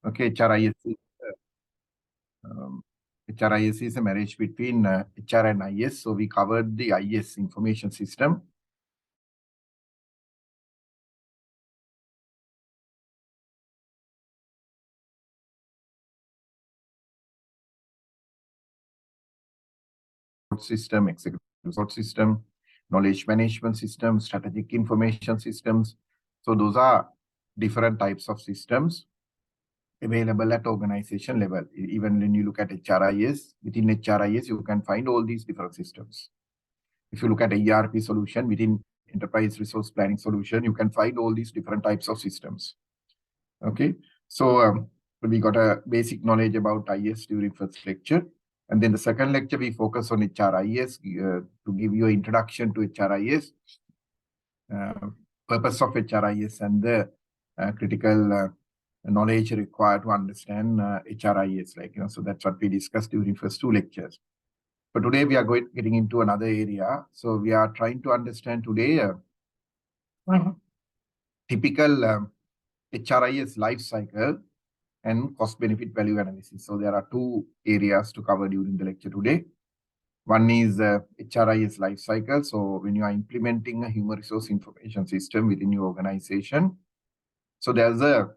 Okay, HRIS is a marriage between HR and IS. So we covered the IS information system. System, executive support system, knowledge management system, strategic information systems. So those are different types of systems available at organization level. Even when you look at HRIS, within HRIS, you can find all these different systems. If you look at a ERP solution within enterprise resource planning solution, you can find all these different types of systems. Okay, so we got a basic knowledge about IS during first lecture. And then the second lecture, we focus on HRIS to give you an introduction to HRIS, purpose of HRIS, and the critical knowledge required to understand HRIS. So that's what we discussed during first two lectures. But today we are getting into another area. So we are trying to understand today typical HRIS life cycle and cost-benefit value analysis. So there are two areas to cover during the lecture today. One is HRIS life cycle. So when you are implementing a human resource information system within your organization, so there's a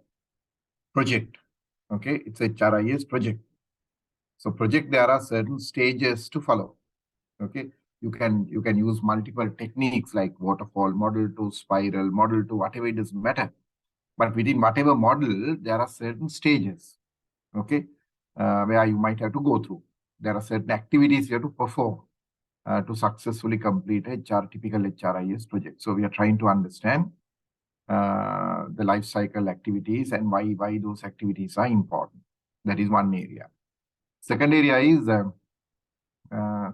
project. Okay, it's a HRIS project. So project, there are certain stages to follow. Okay, you can use multiple techniques like waterfall model to spiral model to whatever, it doesn't matter. But within whatever model, there are certain stages. Okay, where you might have to go through. There are certain activities you have to perform to successfully complete a typical HRIS project. So we are trying to understand the life cycle activities and why those activities are important. That is one area. Second area is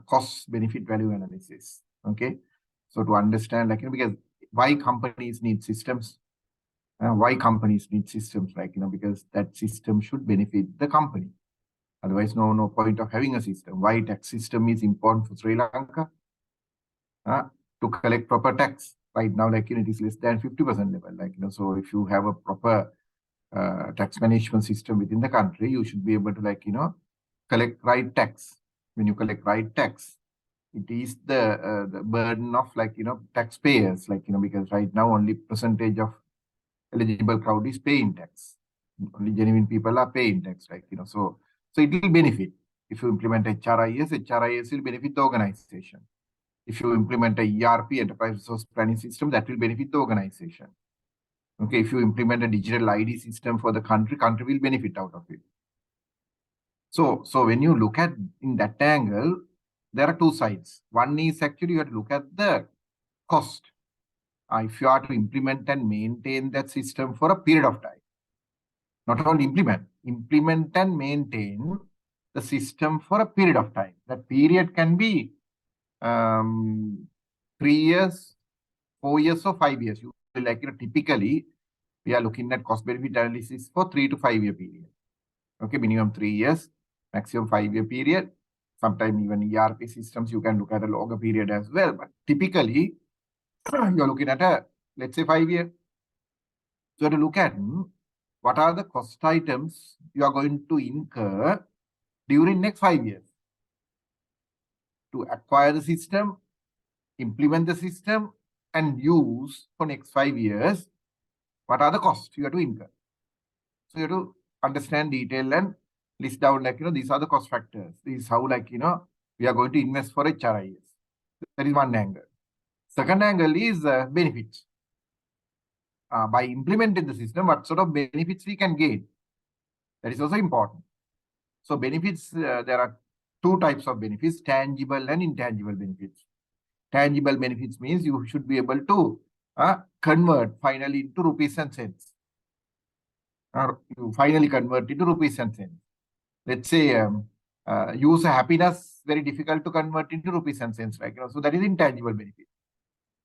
cost benefit value analysis. Okay, so to understand, because why companies need systems, because that system should benefit the company. Otherwise, no point of having a system. Why tax system is important for Sri Lanka? To collect proper tax. Right now, it is less than 50% level. So if you have a proper tax management system within the country, you should be able to collect right tax. When you collect right tax, it is the burden of taxpayers, because right now only percentage of eligible crowd is paying tax. Only genuine people are paying tax, so it will benefit. If you implement HRIS will benefit the organization. If you implement a ERP, enterprise resource planning system, that will benefit the organization. Okay, if you implement a digital ID system for the country will benefit out of it. So when you look at in that angle, there are two sides. One is actually you have to look at the cost. If you are to implement and maintain that system for a period of time, not only implement and maintain the system for a period of time. That period can be 3 years, 4 years, or 5 years. Typically, we are looking at cost benefit analysis for 3 to 5 year period. Okay, minimum 3 years, maximum 5 year period. Sometimes even ERP systems, you can look at a longer period as well. But typically, you're looking at let's say 5 years. So you have to look at what are the cost items you are going to incur during next 5 years to acquire the system, implement the system, and use for next 5 years. What are the costs you have to incur? So you have to understand detail and list down these are the cost factors. This is how we are going to invest for HRIS. That is one angle. Second angle is benefits. By implementing the system, what sort of benefits we can gain? That is also important. So benefits, there are two types of benefits, tangible and intangible benefits. Tangible benefits means you should be able to convert finally into rupees and cents. Or you finally convert into rupees and cents. Let's say use happiness, very difficult to convert into rupees and cents. So that is intangible benefit.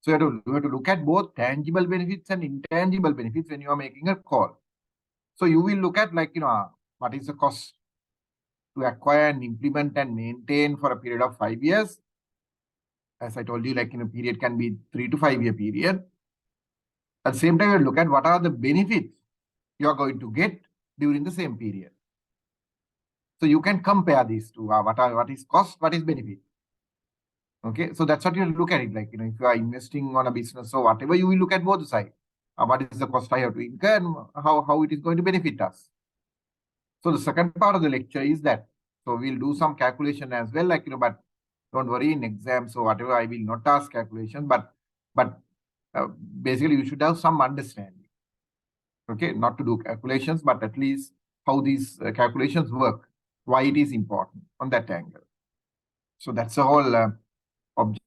So you have to look at both tangible benefits and intangible benefits when you are making a call. So you will look at what is the cost to acquire and implement and maintain for a period of 5 years. As I told you, period can be 3 to 5 year period. At the same time, you look at what are the benefits you are going to get during the same period. So you can compare these two. What is cost, what is benefit. Okay, so that's what you look at it like, if you are investing on a business, so whatever you will look at both sides. What is the cost I have to incur and how it is going to benefit us. So the second part of the lecture is that. So we'll do some calculation as well, like, but don't worry in exams or whatever, I will not ask calculation, but basically you should have some understanding. Okay, not to do calculations, but at least how these calculations work, why it is important on that angle. So that's the whole object.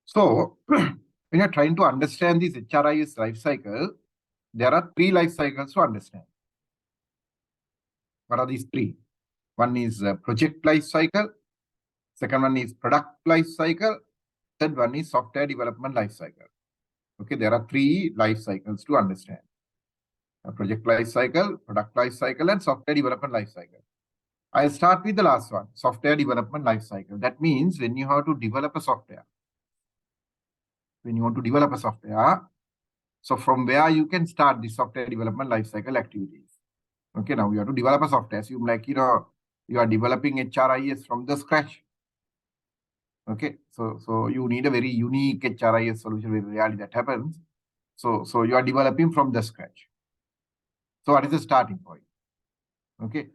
So when you're trying to understand this HRIS life cycle, there are 3 life cycles to understand. What are these 3? One is project life cycle. Second one is product life cycle. Third one is software development life cycle. Okay, there are 3 life cycles to understand. A project life cycle, product life cycle, and software development life cycle. I'll start with the last one, software development life cycle. That means when you have to develop a software, when you want to develop a software, so from where you can start the software development life cycle activities. Okay, now you have to develop a software. Assume like, you are developing HRIS from the scratch. Okay, so you need a very unique HRIS solution. Very rarely that happens. So you are developing from the scratch. So what is the starting point? Okay,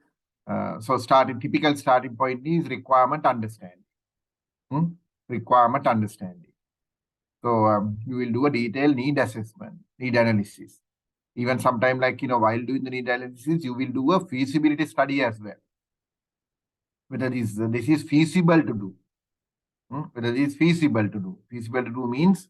so typical starting point is requirement understanding. Requirement understanding. So you will do a detailed need assessment, need analysis. Even sometime like, while doing the need analysis, you will do a feasibility study as well. Whether this is feasible to do. Whether this is feasible to do. Feasible to do means,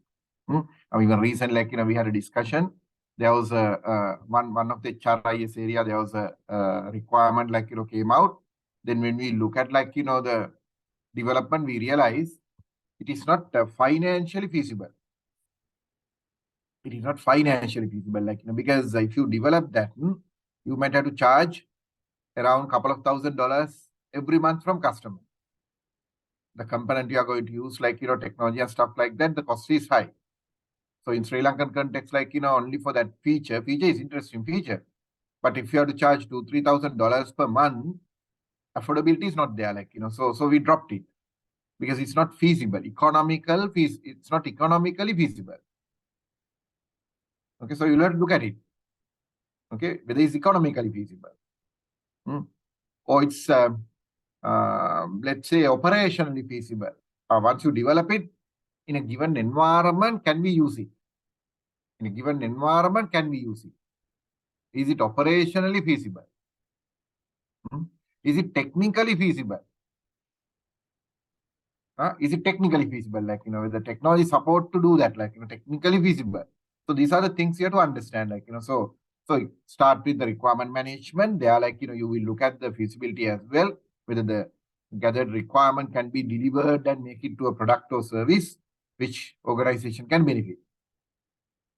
even recently, like, we had a discussion. There was one of the HRIS area, there was a requirement like, came out. Then when we look at like, the development, we realize it is not financially feasible. It is not financially feasible, like, because if you develop that, you might have to charge around couple of $1,000 every month from customer. The component you are going to use, like, technology and stuff like that, the cost is high. So in Sri Lankan context, like, only for that feature is interesting feature. But if you have to charge $2,000-3,000 per month, affordability is not there, like, so we dropped it because it's not feasible. It's not economically feasible. Okay, so you'll have to look at it. Okay, whether it's economically feasible. Or it's, let's say, operationally feasible. Once you develop it, in a given environment, can we use it? In a given environment, can we use it? Is it operationally feasible? Is it technically feasible? Is it technically feasible? Like, with the technology support to do that, like, technically feasible. So these are the things you have to understand, like, so start with the requirement management. They are like, you will look at the feasibility as well, whether the gathered requirement can be delivered and make it to a product or service which organization can benefit.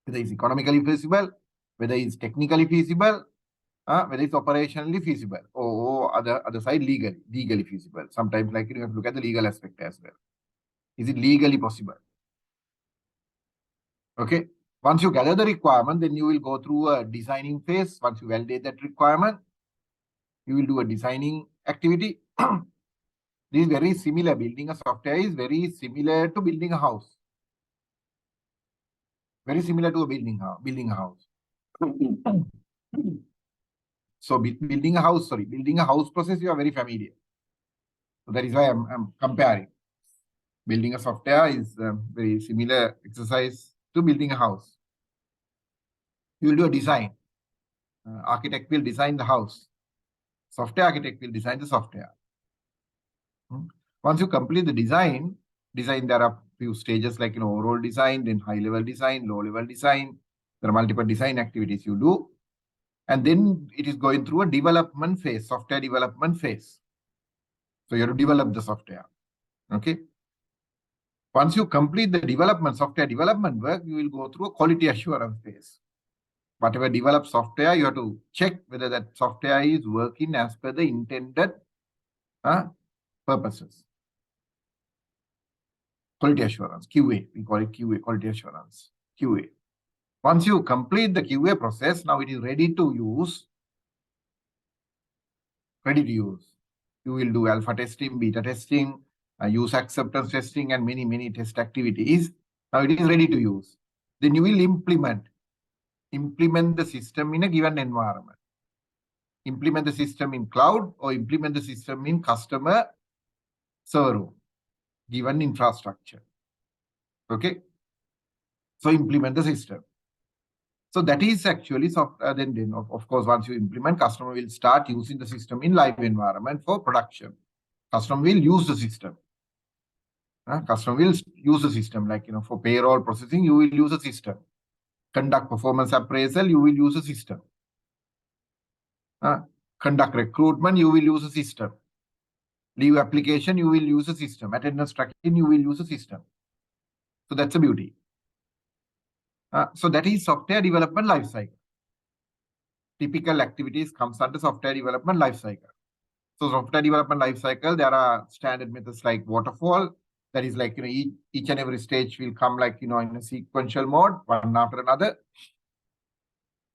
Whether it's economically feasible, whether it's technically feasible, whether it's operationally feasible, or other side legally feasible. Sometimes, like, you have to look at the legal aspect as well. Is it legally possible? Okay. Once you gather the requirement, then you will go through a designing phase. Once you validate that requirement, you will do a designing activity. This is very similar. Building a software is very similar to building a house. Very similar to building a house. So building a house process, you are very familiar. So that is why I'm comparing. Building a software is a very similar exercise to building a house. You will do a design. Architect will design the house. Software architect will design the software. Once you complete the design, Design, there are few stages like, overall design, then high level design, low level design. There are multiple design activities you do. And then it is going through a development phase, software development phase. So you have to develop the software. Okay. Once you complete the development, software development work, you will go through a quality assurance phase. Whatever developed software, you have to check whether that software is working as per the intended purposes. Quality assurance, QA, we call it QA, quality assurance, QA. Once you complete the QA process, now it is ready to use. You will do alpha testing, beta testing, user acceptance testing, and many test activities. Now it is ready to use. Then you will implement the system in a given environment. Implement the system in cloud or implement the system in customer server room, given infrastructure. Okay. So implement the system. So that is actually software. Then of course, once you implement, customer will start using the system in live environment for production. Customer will use the system. Customer will use the system, like, for payroll processing, you will use a system. Conduct performance appraisal, you will use a system. Conduct recruitment, you will use a system. Leave application, you will use a system. Attendance tracking, you will use a system. So that's a beauty. So that is software development lifecycle. Typical activities comes under software development lifecycle. So software development lifecycle, there are standard methods like waterfall. That is like, each and every stage will come like, in a sequential mode, one after another.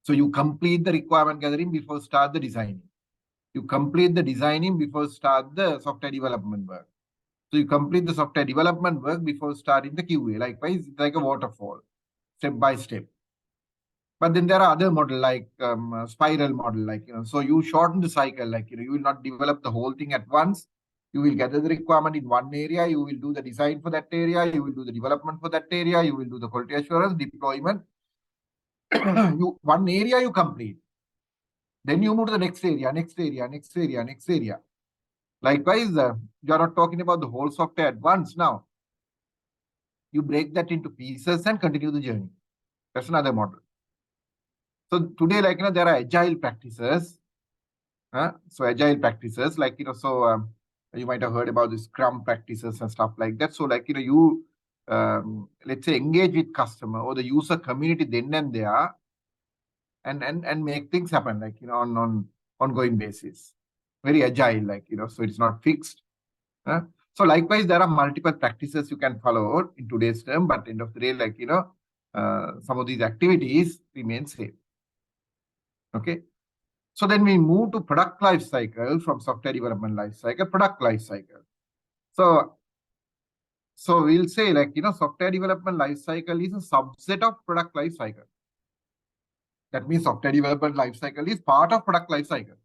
So you complete the requirement gathering before start the designing. You complete the designing before start the software development work. So you complete the software development work before starting the QA. Likewise, it's like a waterfall, step by step. But then there are other model like spiral model, like, so you shorten the cycle, like, you will not develop the whole thing at once. You will gather the requirement in one area. You will do the design for that area. You will do the development for that area. You will do the quality assurance, deployment. One area you complete. Then you move to the next area, next area, next area, next area. Likewise, you are not talking about the whole software at once now. You break that into pieces and continue the journey. That's another model. So today, like, there are agile practices. So agile practices, like, so you might have heard about the Scrum practices and stuff like that. So, like, you let's say engage with customer or the user community then and there, and make things happen, like, on ongoing basis. Very agile, like, so it's not fixed. So likewise, there are multiple practices you can follow in today's term, but end of the day, like, some of these activities remain same. Okay. So then we move to product life cycle from software development life cycle, product life cycle. So we'll say, like, software development life cycle is a subset of product life cycle. That means software development life cycle is part of product life cycle.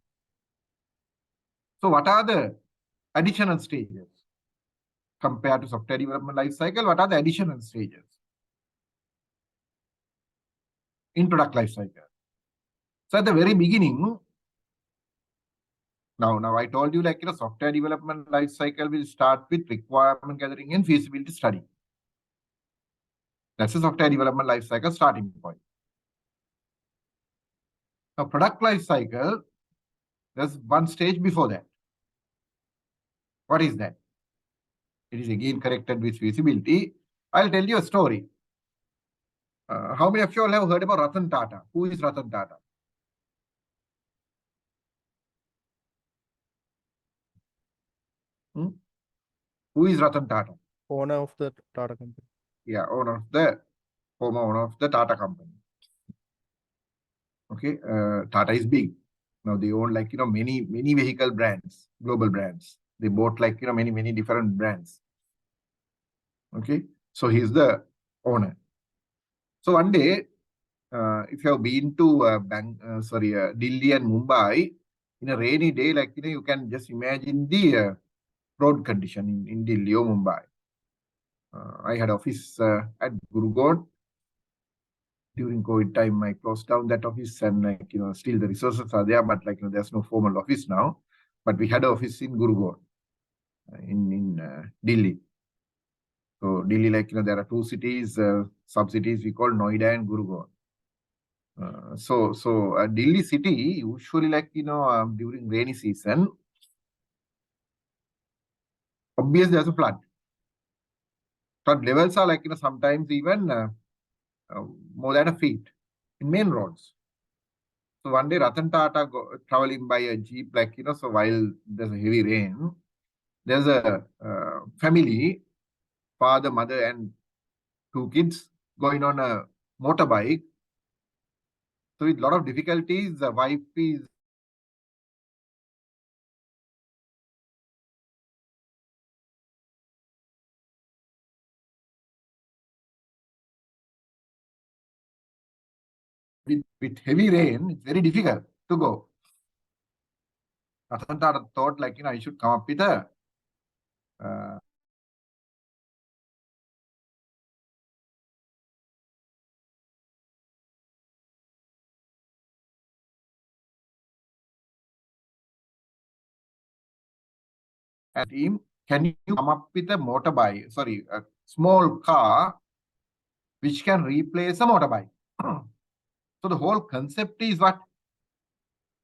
So what are the additional stages compared to software development life cycle? What are the additional stages in product life cycle? So at the very beginning, now I told you, like, software development life cycle will start with requirement gathering and feasibility study. That's the software development life cycle starting point. Now, product life cycle, there's one stage before that. What is that? It is again connected with feasibility. I'll tell you a story. How many of you all have heard about Ratan Tata? Who is Ratan Tata? Who is Ratan Tata? Owner of the Tata company. Yeah, former owner of the Tata company. Okay, Tata is big. Now they own, like, many vehicle brands, global brands. They bought, like, many different brands. Okay, so he's the owner. So one day, if you have been to Delhi and Mumbai, in a rainy day, like, you can just imagine the road condition in Delhi or Mumbai. I had office at Gurgaon. During COVID time, I closed down that office, and, like, still the resources are there, but, like, there's no formal office now. But we had an office in Gurgaon, in Delhi. So Delhi, like, there are two cities, sub-cities we call Noida and Gurgaon. So Delhi city, usually, like, during rainy season, obviously there's a flood. Flood levels are like, sometimes even more than a feet in main roads. So one day Ratan Tata traveling by a jeep, like, so while there's a heavy rain, there's a family, father, mother, and two kids going on a motorbike. So with a lot of difficulties, the wife is with heavy rain, it's very difficult to go. Ratan Tata thought, like, I should come up with a uh, team. Can you come up with a motorbike? Sorry, a small car which can replace a motorbike. So the whole concept is what?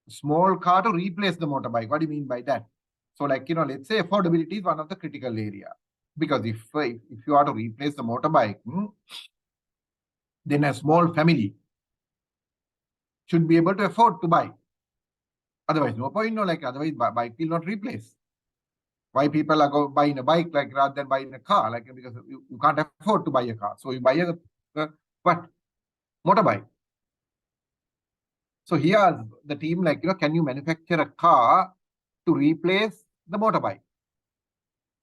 Small car to replace the motorbike. What do you mean by that? So, like, let's say affordability is one of the critical area. Because if you are to replace the motorbike, then a small family should be able to afford to buy. Otherwise, no point, no, like, otherwise bike will not replace. Why people are buying a bike, like, rather than buying a car, like, because you can't afford to buy a car. So you buy a what? Motorbike. So here the team, like, can you manufacture a car to replace the motorbike?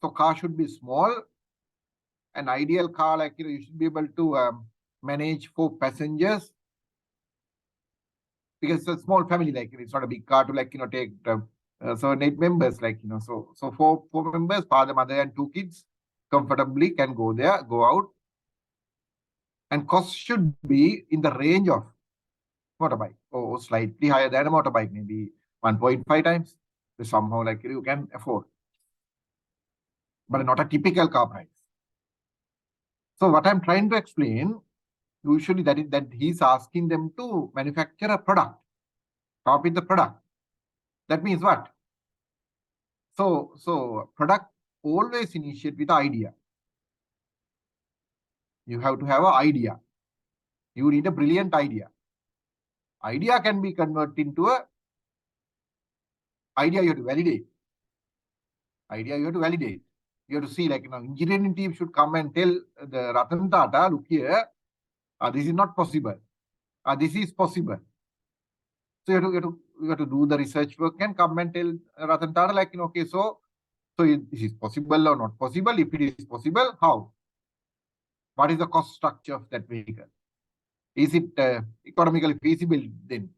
So car should be small. An ideal car, like, you should be able to manage 4 passengers, because it's a small family, like, it's not a big car to, like, take 8 members, like, so four members, father, mother, and 2 kids comfortably can go there, go out, and cost should be in the range of motorbike or slightly higher than a motorbike, maybe 1.5 times. So somehow, like, you can afford, but not a typical car price. So what I'm trying to explain, usually that is that he's asking them to manufacture a product, copy the product. That means what? So product always initiate with idea. You have to have an idea. You need a brilliant idea. Idea can be converted into a idea you have to validate. Idea you have to validate. You have to see, like, engineering team should come and tell the Ratan Tata, look here, this is not possible. This is possible. So you have to do the research work and come and tell Ratan Tata, like, okay, so this is possible or not possible. If it is possible, how? What is the cost structure of that vehicle? Is it economically feasible then?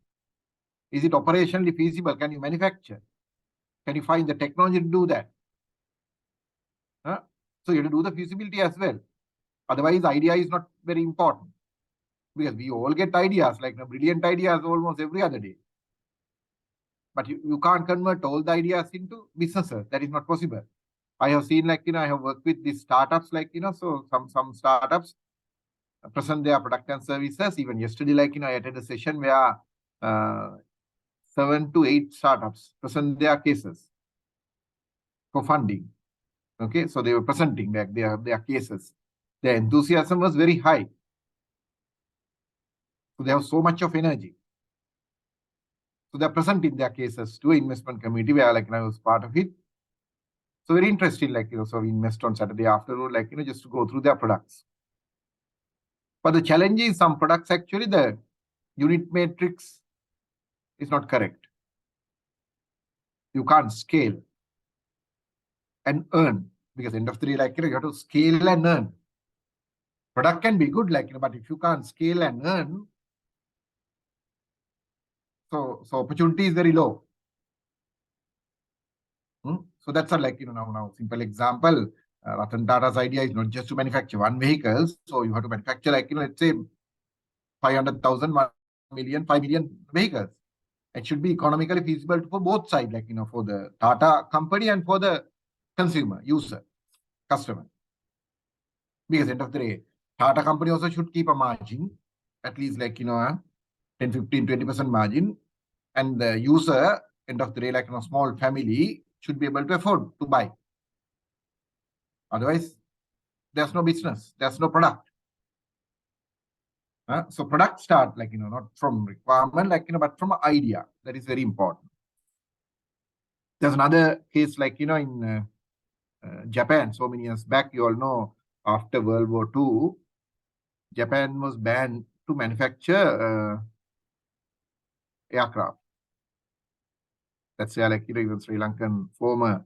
Is it operationally feasible? Can you manufacture? Can you find the technology to do that? So you have to do the feasibility as well. Otherwise, idea is not very important, because we all get ideas, like brilliant ideas almost every other day. But you can't convert all the ideas into businesses. That is not possible. I have seen, like, I have worked with these startups, like, so some startups present their product and services. Even yesterday, like, I attended a session where 7 to 8 startups present their cases for funding. Okay, so they were presenting, like, their cases. Their enthusiasm was very high. So they have so much of energy. So they're presenting their cases to an investment committee where, like, I was part of it. So very interesting, like, so we invest on Saturday afternoon, like, just to go through their products. But the challenge is some products, actually, the unit matrix is not correct. You can't scale and earn, because end of the day, like, you have to scale and earn. Product can be good, like, but if you can't scale and earn, so opportunity is very low. So that's a, like, now simple example. Ratan Tata's idea is not just to manufacture one vehicle. So you have to manufacture, like, let's say 500,000, 1 million, 5 million vehicles. It should be economically feasible for both sides, like, for the Tata company and for the consumer, user, customer. Because end of the day, Tata company also should keep a margin, at least like, 10, 15, 20% margin. And the user, end of the day, like, small family should be able to afford to buy. Otherwise, there's no business, there's no product. So product start like, not from requirement, like, but from an idea. That is very important. There's another case like, in Japan, so many years back, you all know, after World War II, Japan was banned to manufacture aircraft. That's why, like, even Sri Lankan former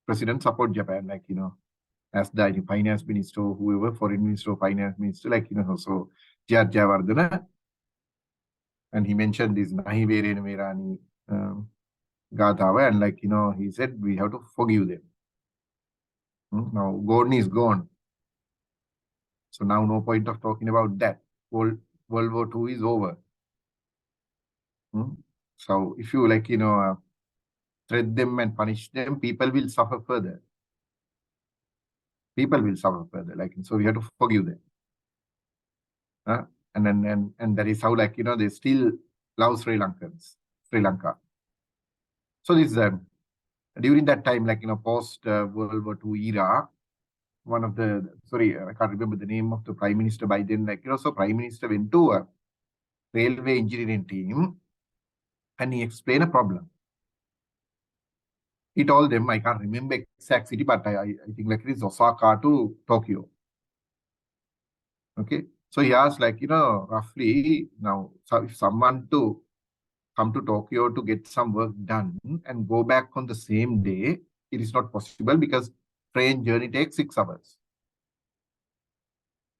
president support Japan, like, as the finance minister, whoever, foreign minister, finance minister, like, so Jayawardena. And he mentioned this Nahi Verena Verani Gathawa, and like, he said, we have to forgive them. Now, gone is gone. So now no point of talking about that. World War II is over. So if you like, threat them and punish them, people will suffer further. People will suffer further. Like, so we have to forgive them. And that is how, like, they still love Sri Lanka. So this during that time, like, post World War II era, one of the, sorry, I can't remember the name of the prime minister by then, like, so prime minister went to a railway engineering team and he explained a problem. He told them, I can't remember exact city, but I think like it is Osaka to Tokyo. Okay. So he asked, like, roughly now, so if someone to come to Tokyo to get some work done and go back on the same day, it is not possible because train journey takes 6 hours.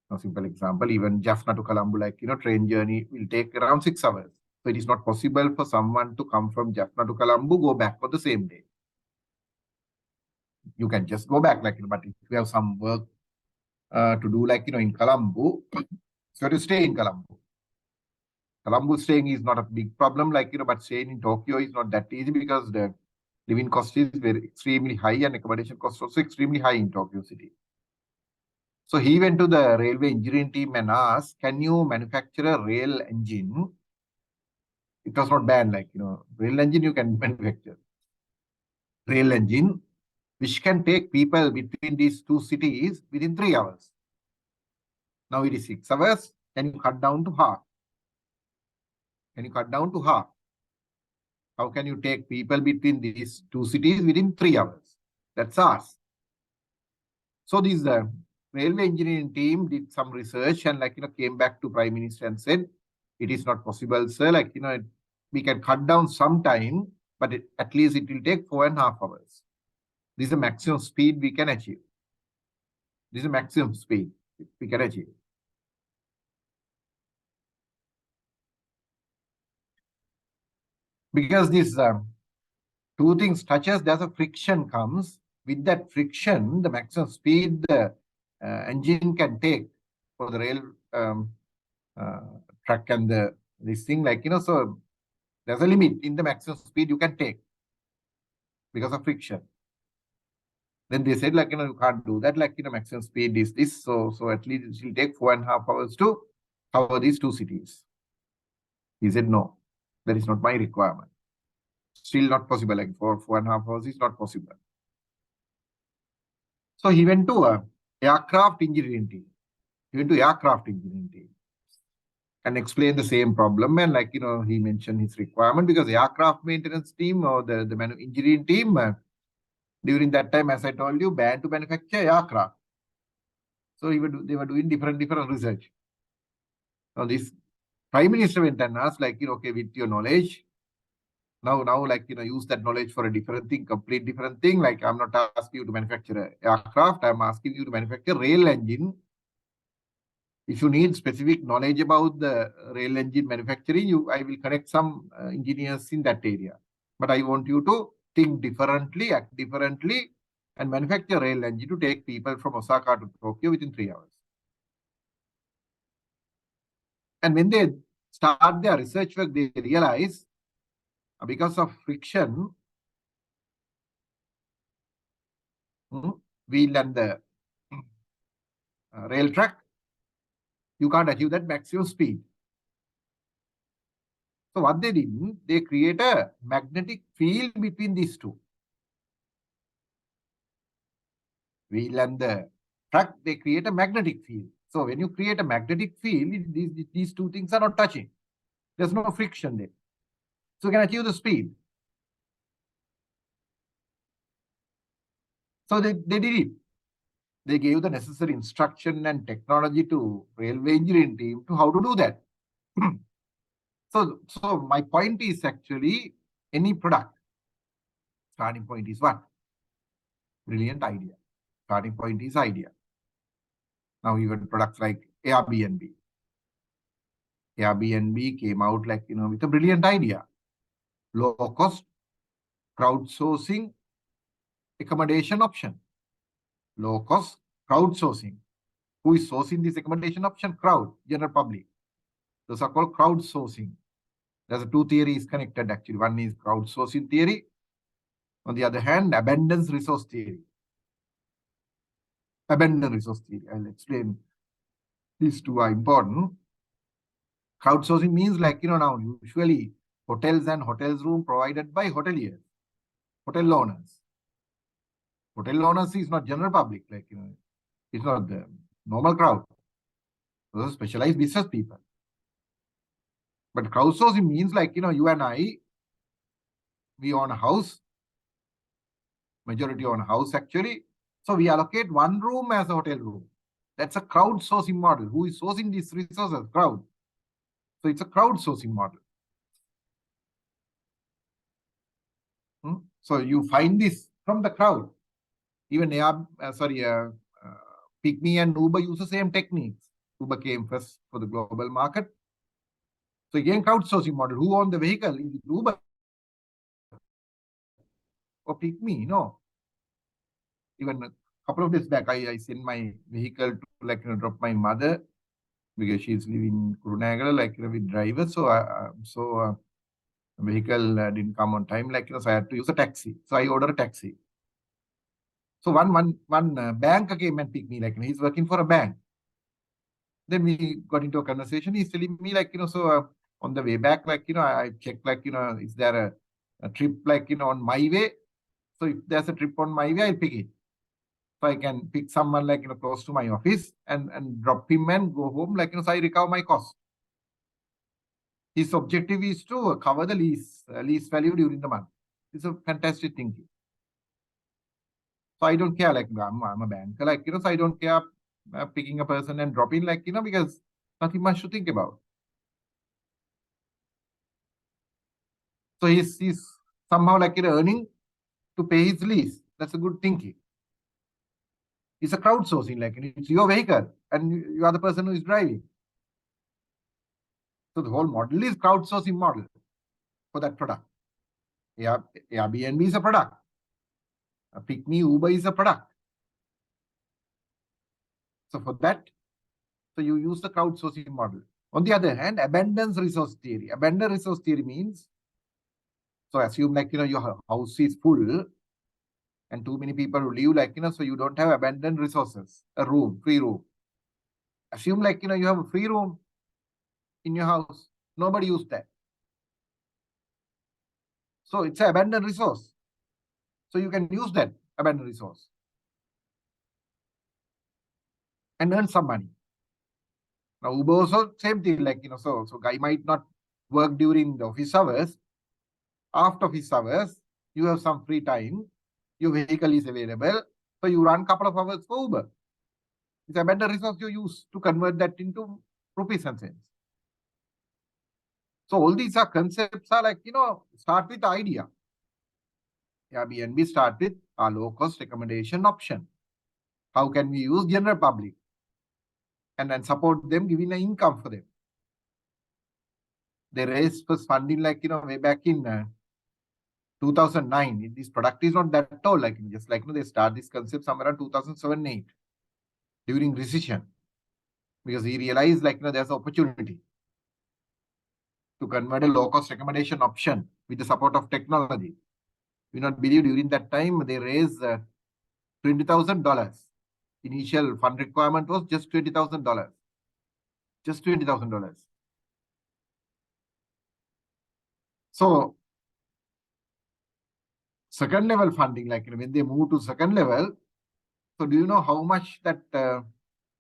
Now, simple example, even Jaffna to Colombo, like, train journey will take around 6 hours. So it is not possible for someone to come from Jaffna to Colombo, go back on the same day. You can just go back, like, but if you have some work to do, like, in Colombo, so to stay in Colombo. Colombo staying is not a big problem, like, but staying in Tokyo is not that easy because the living cost is very extremely high and accommodation cost also extremely high in Tokyo City. So he went to the railway engineering team and asked, can you manufacture a rail engine? It was not banned, like, rail engine you can manufacture. Rail engine, which can take people between these two cities within 3 hours. Now it is 6 hours. Can you cut down to half? Can you cut down to half? How can you take people between these two cities within 3 hours? That's us. So this railway engineering team did some research and, like, came back to Prime Minister and said, it is not possible, sir. Like, we can cut down some time, but at least it will take 4.5 hours. This is the maximum speed we can achieve. This is the maximum speed we can achieve. Because these two things touches, there's a friction comes. With that friction, the maximum speed the engine can take for the rail track and this thing, like, so there's a limit in the maximum speed you can take because of friction. Then they said, like, you can't do that, like, maximum speed is this, so at least it will take 4.5 hours to cover these two cities. He said, no, that is not my requirement. Still not possible, like, for 4.5 hours is not possible. So he went to a aircraft engineering team. He went to aircraft engineering team and explained the same problem. And, like, he mentioned his requirement because the aircraft maintenance team or the engineering team during that time, as I told you, banned to manufacture aircraft. So they were doing different research. Now this Prime Minister went and asked, like, okay, with your knowledge, now, like, use that knowledge for a different thing, complete different thing. Like, I'm not asking you to manufacture an aircraft. I'm asking you to manufacture rail engine. If you need specific knowledge about the rail engine manufacturing, I will connect some engineers in that area. But I want you to think differently, act differently, and manufacture rail engine to take people from Osaka to Tokyo within 3 hours. And when they start their research work, they realize because of friction, wheel and the rail track, you can't achieve that maximum speed. So what they did, they create a magnetic field between these two. Wheel and the track, they create a magnetic field. So when you create a magnetic field, these two things are not touching. There's no friction there. So you can achieve the speed. So they did it. They gave the necessary instruction and technology to railway engineering team to how to do that. So my point is actually any product, starting point is what? Brilliant idea. Starting point is idea. Now you got products like Airbnb. Airbnb came out like, with a brilliant idea. Low cost, crowdsourcing, accommodation option. Low cost, crowdsourcing. Who is sourcing this accommodation option? Crowd, general public. Those are called crowdsourcing. There's two theories connected actually. One is crowdsourcing theory. On the other hand, abundance resource theory. Abundant resource theory. I'll explain. These two are important. Crowdsourcing means like, now usually hotels and hotels room provided by hoteliers, hotel owners. Hotel owners is not general public, like, it's not the normal crowd. Those are specialized business people. But crowdsourcing means like, you and I, we own a house, majority own a house actually. So we allocate one room as a hotel room. That's a crowdsourcing model. Who is sourcing these resources? Crowd. So it's a crowdsourcing model. So you find this from the crowd. Even Pygmy and Uber use the same techniques. Uber came first for the global market. So again, crowdsourcing model. Who owned the vehicle? Is it Uber or Pygmy? No. Even a couple of days back, I sent my vehicle to drop my mother because she's living in Kurunagala, with driver. So the vehicle didn't come on time, so I had to use a taxi. So I ordered a taxi. So one bank came and picked me, he's working for a bank. Then we got into a conversation. He's telling me, on the way back, I checked, is there a trip, on my way? So if there's a trip on my way, I'll pick it. So I can pick someone, close to my office and drop him and go home, so I recover my cost. His objective is to cover the lease value during the month. It's a fantastic thinking. So I don't care, I'm a banker, so I don't care picking a person and dropping, because nothing much to think about. So he's somehow earning to pay his lease. That's a good thinking. It's a crowdsourcing, it's your vehicle and you are the person who is driving. So the whole model is crowdsourcing model for that product. Airbnb is a product. Pygmy, Uber is a product. So for that, so you use the crowdsourcing model. On the other hand, abundance resource theory. Abundant resource theory means, so assume your house is full and too many people live, so you don't have abundant resources, a room, free room. Assume you have a free room in your house. Nobody used that. So it's an abundant resource. So you can use that abundant resource and earn some money. Now Uber also same thing, so guy might not work during the office hours. After office hours, you have some free time. Your vehicle is available. So you run a couple of hours for Uber. It's a better resource you use to convert that into rupees and cents. So all these are concepts are start with the idea. Airbnb start with a low-cost accommodation option. How can we use general public and then support them, giving an income for them? They raised first funding way back in 2009. This product is not that old. They start this concept somewhere around 2007-8 during recession, because he realized there's an opportunity to convert a low-cost accommodation option with the support of technology. You not believe during that time they raised $20,000 initial fund requirement was just $20,000. Just $20,000. So second level funding, like when they move to second level, so do you know how much that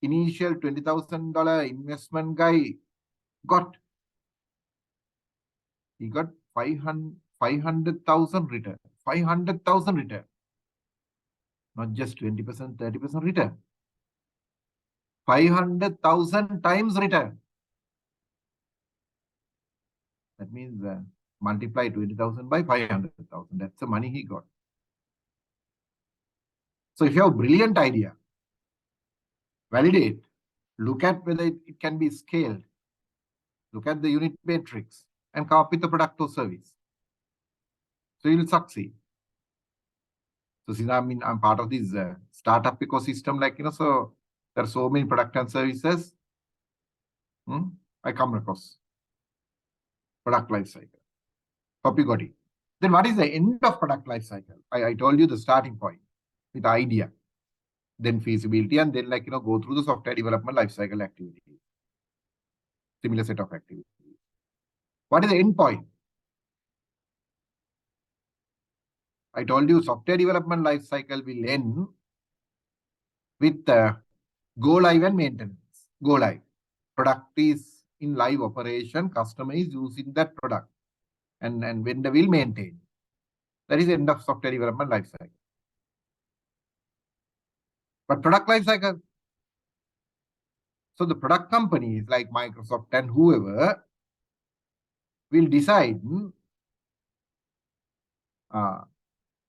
initial $20,000 investment guy got? He got 500,000 return. 500,000 return. Not just 20%, 30% return. 500,000 times return. That means multiply 20,000 by 500,000. That's the money he got. So if you have a brilliant idea, validate, look at whether it can be scaled, look at the unit matrix, and come up with a product or service. So you will succeed. So since I'm part of this startup ecosystem, like, so there are so many product and services. I come across product life cycle. Hope you got it. Then what is the end of product life cycle? I told you the starting point with the idea, then feasibility, and then go through the software development life cycle activities. Similar set of activities. What is the end point? I told you software development life cycle will end with go live and maintenance. Go live. Product is in live operation. Customer is using that product. And vendor will maintain. That is the end of software development life cycle. But product life cycle. So the product companies like Microsoft and whoever will decide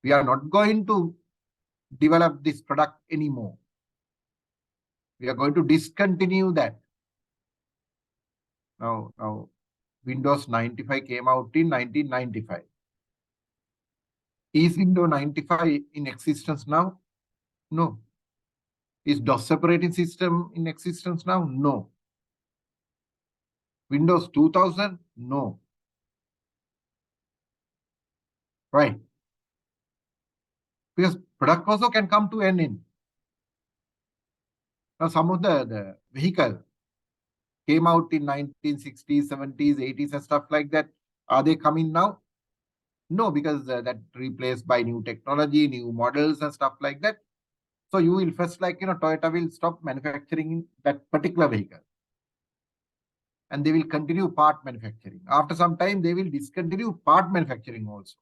we are not going to develop this product anymore. We are going to discontinue that. Now Windows 95 came out in 1995. Is Windows 95 in existence now? No. Is DOS operating system in existence now? No. Windows 2000? No. Right. Because product also can come to an end. Now some of the vehicle came out in 1960s, 70s, 80s and stuff like that. Are they coming now? No, because that replaced by new technology, new models and stuff like that. So you will first Toyota will stop manufacturing that particular vehicle. And they will continue part manufacturing. After some time, they will discontinue part manufacturing also.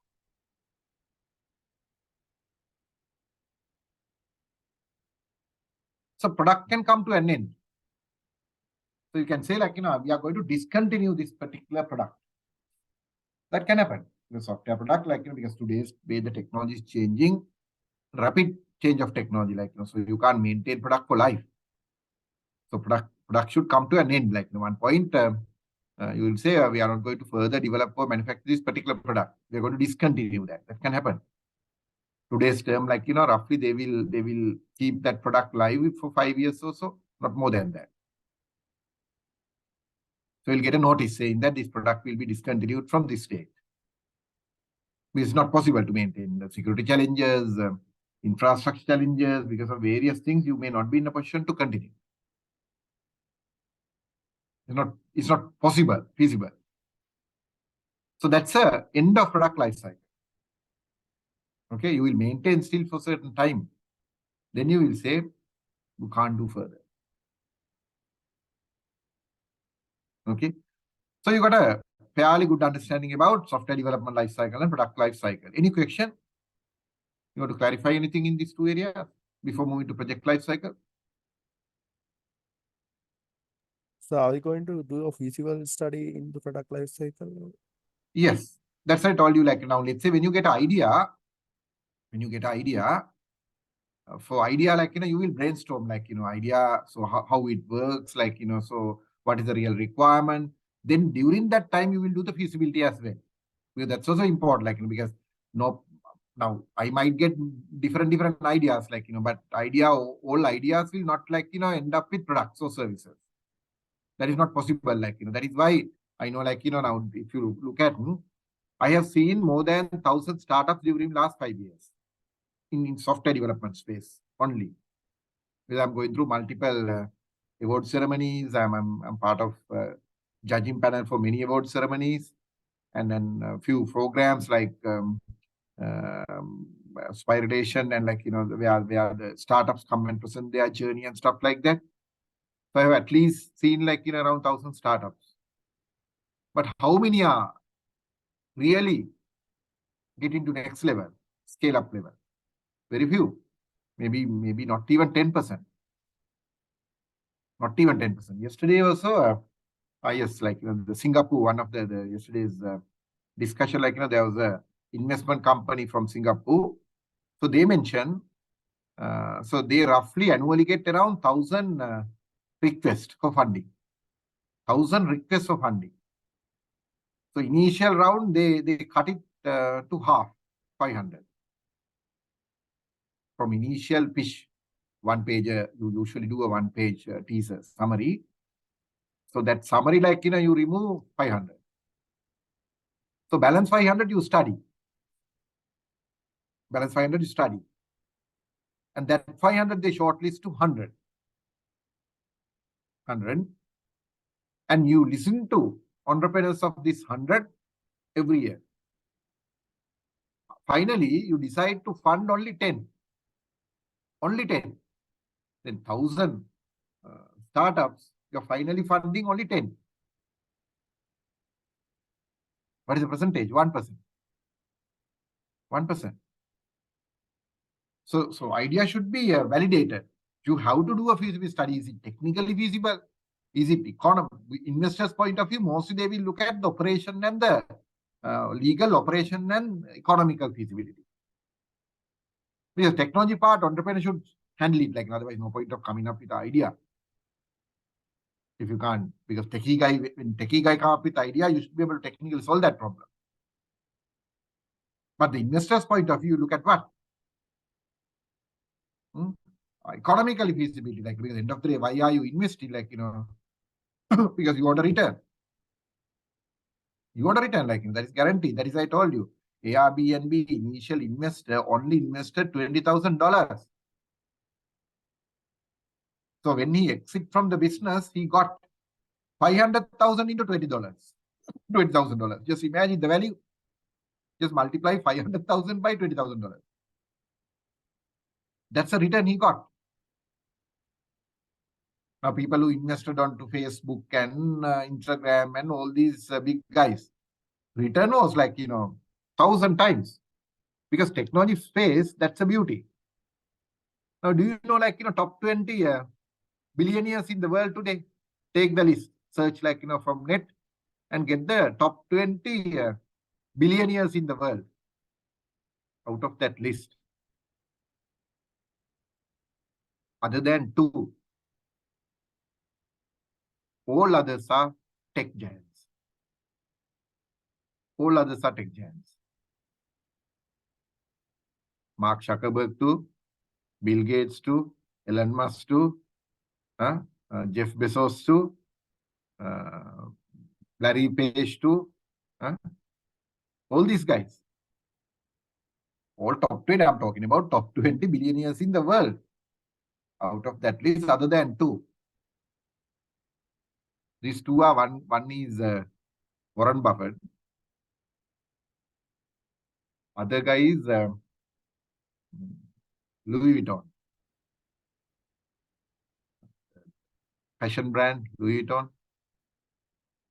So product can come to an end. So you can say we are going to discontinue this particular product. That can happen. The software product, because today's way the technology is changing, rapid change of technology, so you can't maintain product for life. So product should come to an end. One point, you will say we are not going to further develop or manufacture this particular product. We are going to discontinue that. That can happen. Today's term, roughly they will keep that product live for 5 years or so, not more than that. So you'll get a notice saying that this product will be discontinued from this date. It's not possible to maintain the security challenges, infrastructure challenges, because of various things, you may not be in a position to continue. It's not possible, feasible. So that's the end of product life cycle. Okay, you will maintain still for a certain time. Then you will say, you can't do further. Okay, so you got a fairly good understanding about software development life cycle and product life cycle. Any question? You want to clarify anything in these two areas before moving to project life cycle? So are we going to do a feasible study in the product life cycle? Yes, that's what I told you. Now, let's say when you get an idea, for idea, you will brainstorm, idea, so how it works, so what is the real requirement. Then during that time, you will do the feasibility as well. Because that's also important, because now I might get different ideas, but all ideas will not end up with products or services. That is not possible, that is why I know, now if you look at, I have seen more than 1,000 startups during last 5 years in software development space only. Because I'm going through multiple award ceremonies. I'm part of judging panel for many award ceremonies, and then a few programs like Spiration and where the startups come and present their journey and stuff like that. So I have at least seen around 1,000 startups. But how many are really getting to next level, scale up level? Very few. Maybe not even 10%. Not even 10%. Yesterday also, yes, the Singapore, one of the yesterday's discussion, there was a investment company from Singapore. So they mentioned, so they roughly annually get around 1,000 requests for funding. 1,000 requests for funding. So initial round, they cut it to half, 500. From initial pitch, one page, you usually do a one-page teaser summary. So that summary, you remove 500. So balance 500, you study. Balance 500, you study. And that 500, they shortlist to 100. 100. And you listen to entrepreneurs of this 100 every year. Finally, you decide to fund only 10. Only 10. Then 1,000 startups, you're finally funding only 10. What is the percentage? 1%. 1%. So idea should be validated. You have to do a feasibility study. Is it technically feasible? Is it economic? Investors' point of view, mostly they will look at the operation and the legal operation and economical feasibility. Because technology part, entrepreneur should handle it. Otherwise, no point of coming up with the idea. If you can't, because when techie guy come up with idea, you should be able to technically solve that problem. But the investor's point of view, look at what? Economically feasibility, because at the end of the day, why are you investing? Because you want a return. You want a return, that is guaranteed. That is, I told you, Airbnb initial investor only invested $20,000. So when he exit from the business, he got 500,000 into $20. $20,000. Just imagine the value. Just multiply 500,000 by $20,000. That's a return he got. Now, people who invested onto Facebook and Instagram and all these big guys, return was 1,000 times. Because technology space, that's a beauty. Now, do you know, top 20 billionaires in the world today? Take the list, search from net and get the top 20 billionaires in the world out of that list. Other than 2, all others are tech giants. All others are tech giants. Mark Zuckerberg too, Bill Gates too, Elon Musk too, Jeff Bezos too, Larry Page too, all these guys. All top 20, I'm talking about top 20 billionaires in the world. Out of that list, other than 2. These 2 are one is Warren Buffett. Other guy is Louis Vuitton. Fashion brand, Louis Vuitton.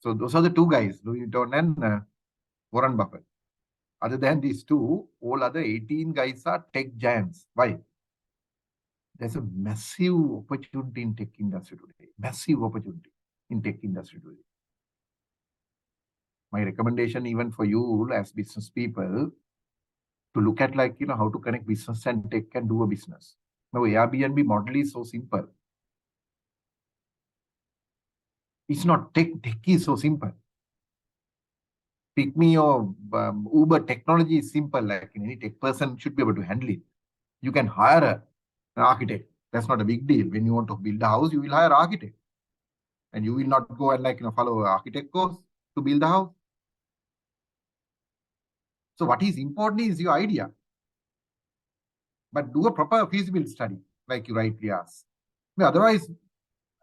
So those are the 2 guys, Louis Vuitton and Warren Buffett. Other than these 2, all other 18 guys are tech giants. Why? There's a massive opportunity in tech industry today. Massive opportunity in tech industry today. My recommendation even for you as business people to look at how to connect business and tech and do a business. Now, Airbnb model is so simple. It's not tech. Tech is so simple. Pick me or Uber technology is simple. Any tech person should be able to handle it. You can hire an architect. That's not a big deal. When you want to build a house, you will hire an architect. And you will not go and follow an architect course to build a house. So what is important is your idea. But do a proper feasibility study, like you rightly asked. Otherwise,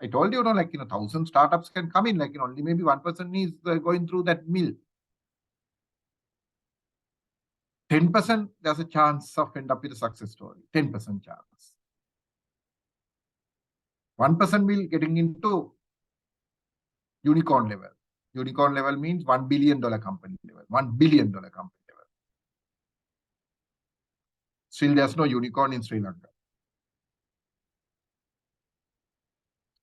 I told you, 1,000 startups can come in, only maybe one person is going through that mill. 10% there's a chance of end up with a success story. 10% chance. 1% will getting into unicorn level. Unicorn level means $1 billion company level. $1 billion company level. Still, there's no unicorn in Sri Lanka.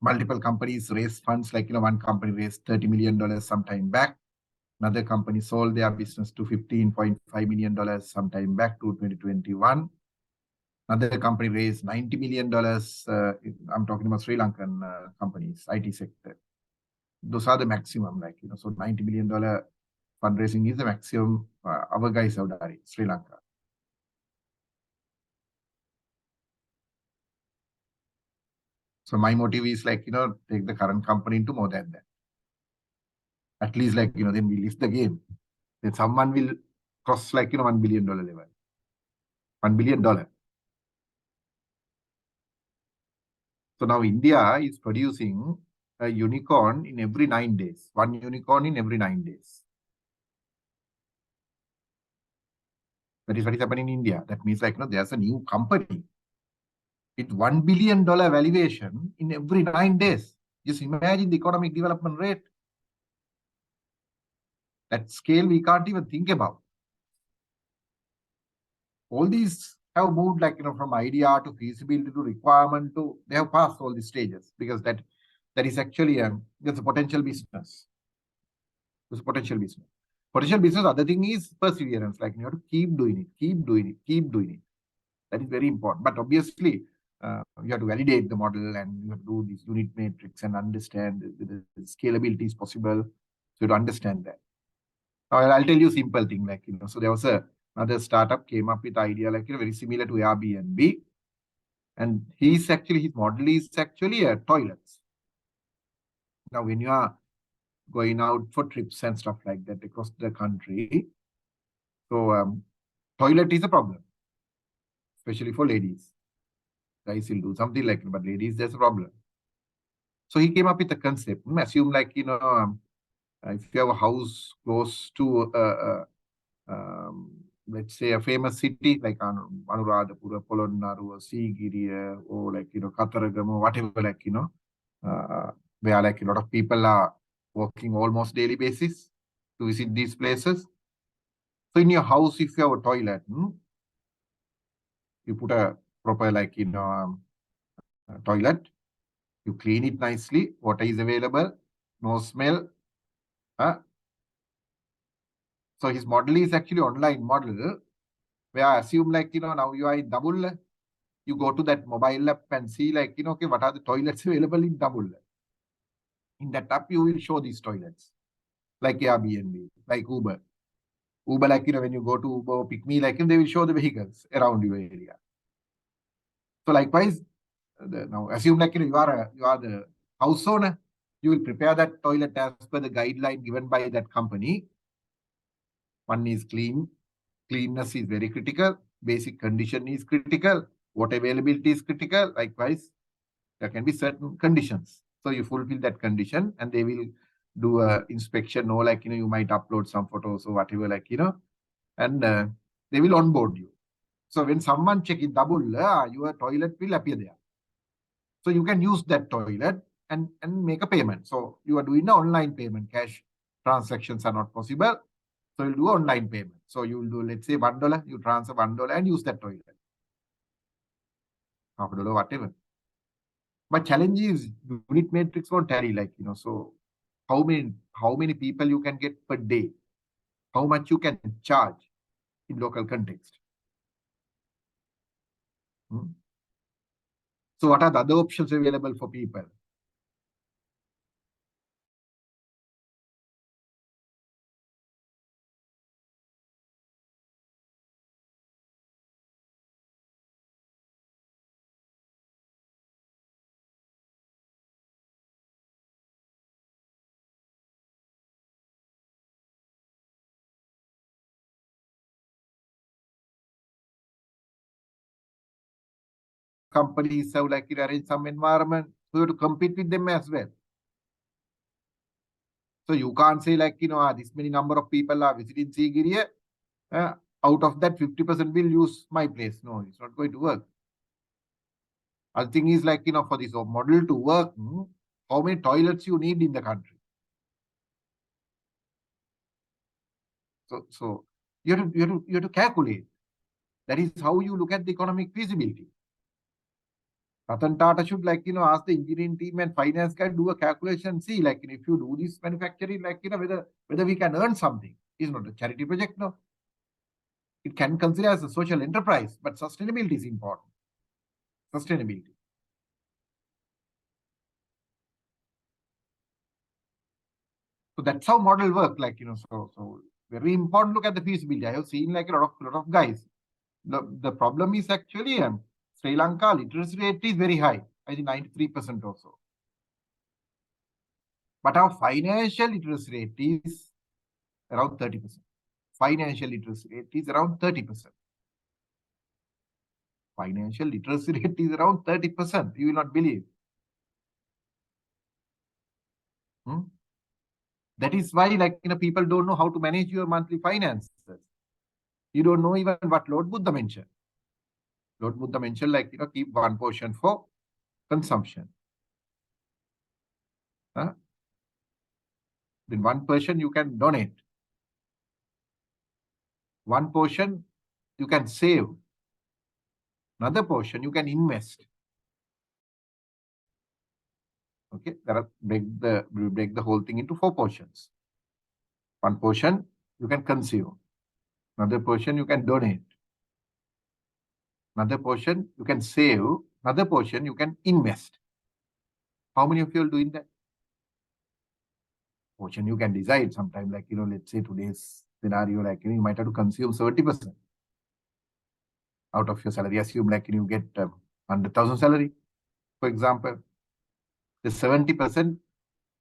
Multiple companies raise funds, one company raised $30 million sometime back. Another company sold their business to $15.5 million sometime back to 2021. Another company raised $90 million. I'm talking about Sri Lankan companies, IT sector. Those are the maximum, so $90 million fundraising is the maximum our guys have done in Sri Lanka. So my motive is take the current company into more than that. At least then we lift the game. Then someone will cross $1 billion level. $1 billion. So now India is producing a unicorn in every 9 days. One unicorn in every 9 days. That is what is happening in India. That means there's a new company with $1 billion valuation in every 9 days. Just imagine the economic development rate. That scale we can't even think about. All these have moved from idea to feasibility to requirement to they have passed all these stages because that is actually there's a potential business. There's a potential business. Potential business, other thing is perseverance. You have to keep doing it, keep doing it, keep doing it. That is very important. But obviously, you have to validate the model and you have to do this unit matrix and understand the scalability is possible. So you have to understand that. I'll tell you a simple thing, so there was another startup came up with idea very similar to Airbnb. And his model is actually toilets. Now, when you are going out for trips and stuff like that across the country, so toilet is a problem, especially for ladies. Guys will do something but ladies, there's a problem. So he came up with a concept. Assume if you have a house close to let's say a famous city like Anuradhapura, Polonnaruwa, Sigiriya, or Kataragama, whatever, where a lot of people are working almost daily basis to visit these places. So in your house, if you have a toilet, you put a proper toilet, you clean it nicely, water is available, no smell. So his model is actually online model where I assume now you are in Dabul, you go to that mobile app and see okay, what are the toilets available in Dabul? In that app, you will show these toilets like Airbnb, like Uber. Uber, when you go to Uber, pick me, they will show the vehicles around your area. So likewise, now assume you are the house owner, you will prepare that toilet as per the guideline given by that company. One is clean. Cleanness is very critical. Basic condition is critical. Water availability is critical. Likewise, there can be certain conditions. So you fulfill that condition and they will do a inspection or you might upload some photos or whatever, and they will onboard you. So when someone check in double, your toilet will appear there. So you can use that toilet and make a payment. So you are doing an online payment. Cash transactions are not possible. So you'll do online payment. So you will do, let's say $1, you transfer $1 and use that toilet. $1, whatever. But challenge is unit matrix won't tally so how many people you can get per day, how much you can charge in local context. So what are the other options available for people? companies have like arranged some environment. So you have to compete with them as well. So you can't say like, this many number of people are visiting Sigiriya. Out of that, 50% will use my place. No, it's not going to work. Other thing is like, for this model to work, how many toilets you need in the country. So you have to calculate. That is how you look at the economic feasibility. Ratan Tata should ask the engineering team and finance guy do a calculation. See, if you do this manufacturing, whether we can earn something. It's not a charity project, no. It can consider as a social enterprise, but sustainability is important. Sustainability. So that's how model work. So very important. Look at the feasibility. I have seen a lot of guys. The problem is actually Sri Lanka literacy rate is very high. I think 93% or so. But our financial literacy rate is around 30%. Financial literacy rate is around 30%. Financial literacy rate is around 30%. You will not believe. That is why, people don't know how to manage your monthly finances. You don't know even what Lord Buddha mentioned. Lord Buddha mentioned, keep one portion for consumption. Then 1% you can donate. 1 portion you can save. Another portion you can invest. Okay, we break the whole thing into 4 portions. 1 portion you can consume. Another portion you can donate. Another portion you can save. Another portion you can invest. How many of you are doing that? Portion you can decide sometime, let's say today's scenario, you might have to consume 70% out of your salary. Assume you get 100,000 salary, for example. The 70%,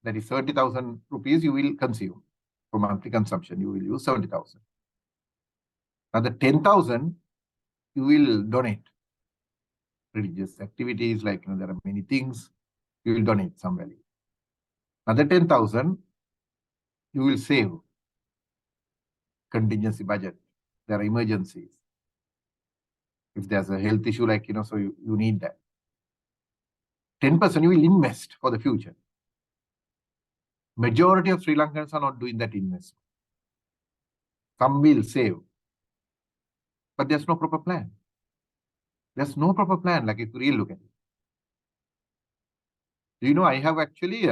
that is 30,000 rupees you will consume for monthly consumption. You will use 70,000. Now the 10,000 you will donate. Religious activities, there are many things. You will donate some value. Another 10,000 you will save. Contingency budget. There are emergencies. If there's a health issue, so you need that. 10% you will invest for the future. Majority of Sri Lankans are not doing that investment. Some will save. But there's no proper plan. There's no proper plan, if you really look at it. Do you know, I have actually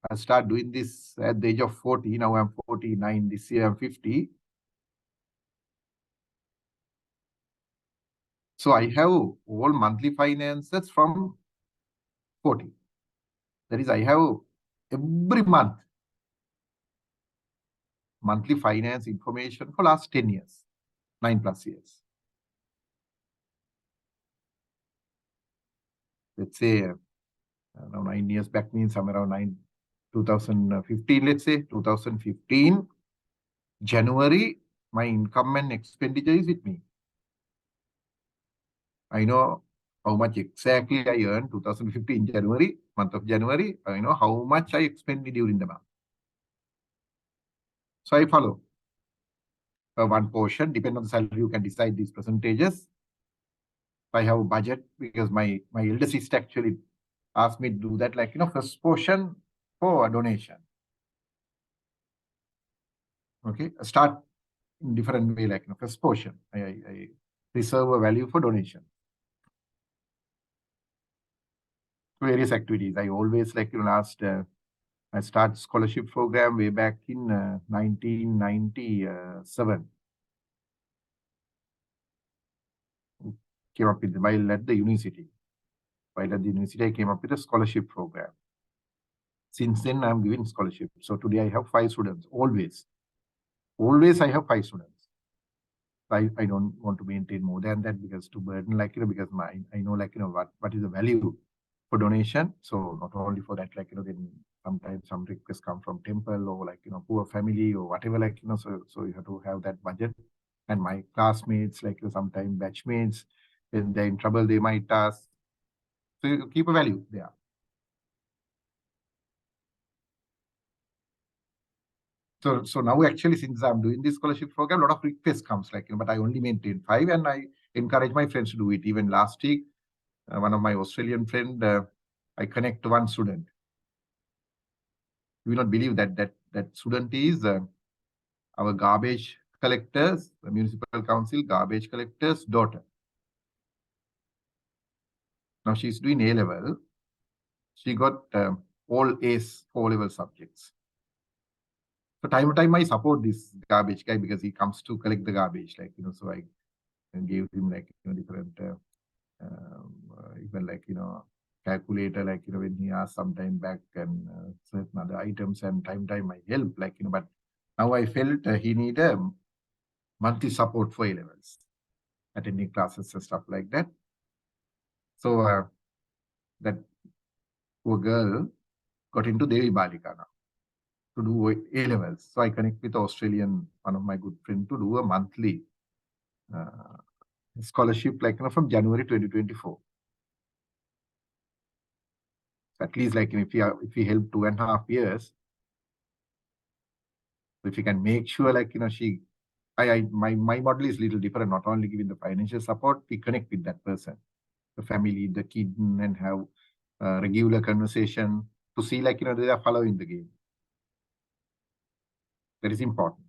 I started doing this at the age of 40. Now I'm 49. This year I'm 50. So I have all monthly finances from 40. That is, I have every month monthly finance information for last 10 years, 9+ years. Let's say now 9 years back means somewhere around 2015, let's say 2015, January, my income and expenditure is with me. I know how much exactly I earned 2015 January, month of January. I know how much I expended during the month. So I follow. One portion, depending on the salary, you can decide these percentages. I have a budget because my elder sister actually asked me to do that, first portion for a donation. Okay, start in different way, first portion. I reserve a value for donation. Various activities. I always I start scholarship program way back in 1997. Came up with while at the university. While at the university, I came up with a scholarship program. Since then, I'm giving scholarship. So today I have 5 students. Always I have 5 students. I don't want to maintain more than that because to burden because I know what is the value for donation. So not only for that, then sometimes some requests come from temple or poor family or whatever, so you have to have that budget. And my classmates, like sometimes batchmates, when they're in trouble, they might ask. So you keep a value there. So now actually, since I'm doing this scholarship program, a lot of requests comes but I only maintain 5 and I encourage my friends to do it. Even last week, one of my Australian friend, I connect to one student. You will not believe that student is our garbage collectors, the municipal council garbage collectors' daughter. Now she's doing A level. She got all A's for level subjects. So time to time I support this garbage guy because he comes to collect the garbage, so I gave him different even calculator, when he asked some time back and certain other items, and time I help, but now I felt he need a monthly support for A levels, attending classes and stuff like that. So that poor girl got into Devi Balika now to do A levels. So I connect with Australian, one of my good friend, to do a monthly scholarship from January 2024. At least if we help 2.5 years, if you can make sure my model is little different, not only giving the financial support, we connect with that person, the family, the kid, and have regular conversation to see they are following the game. That is important.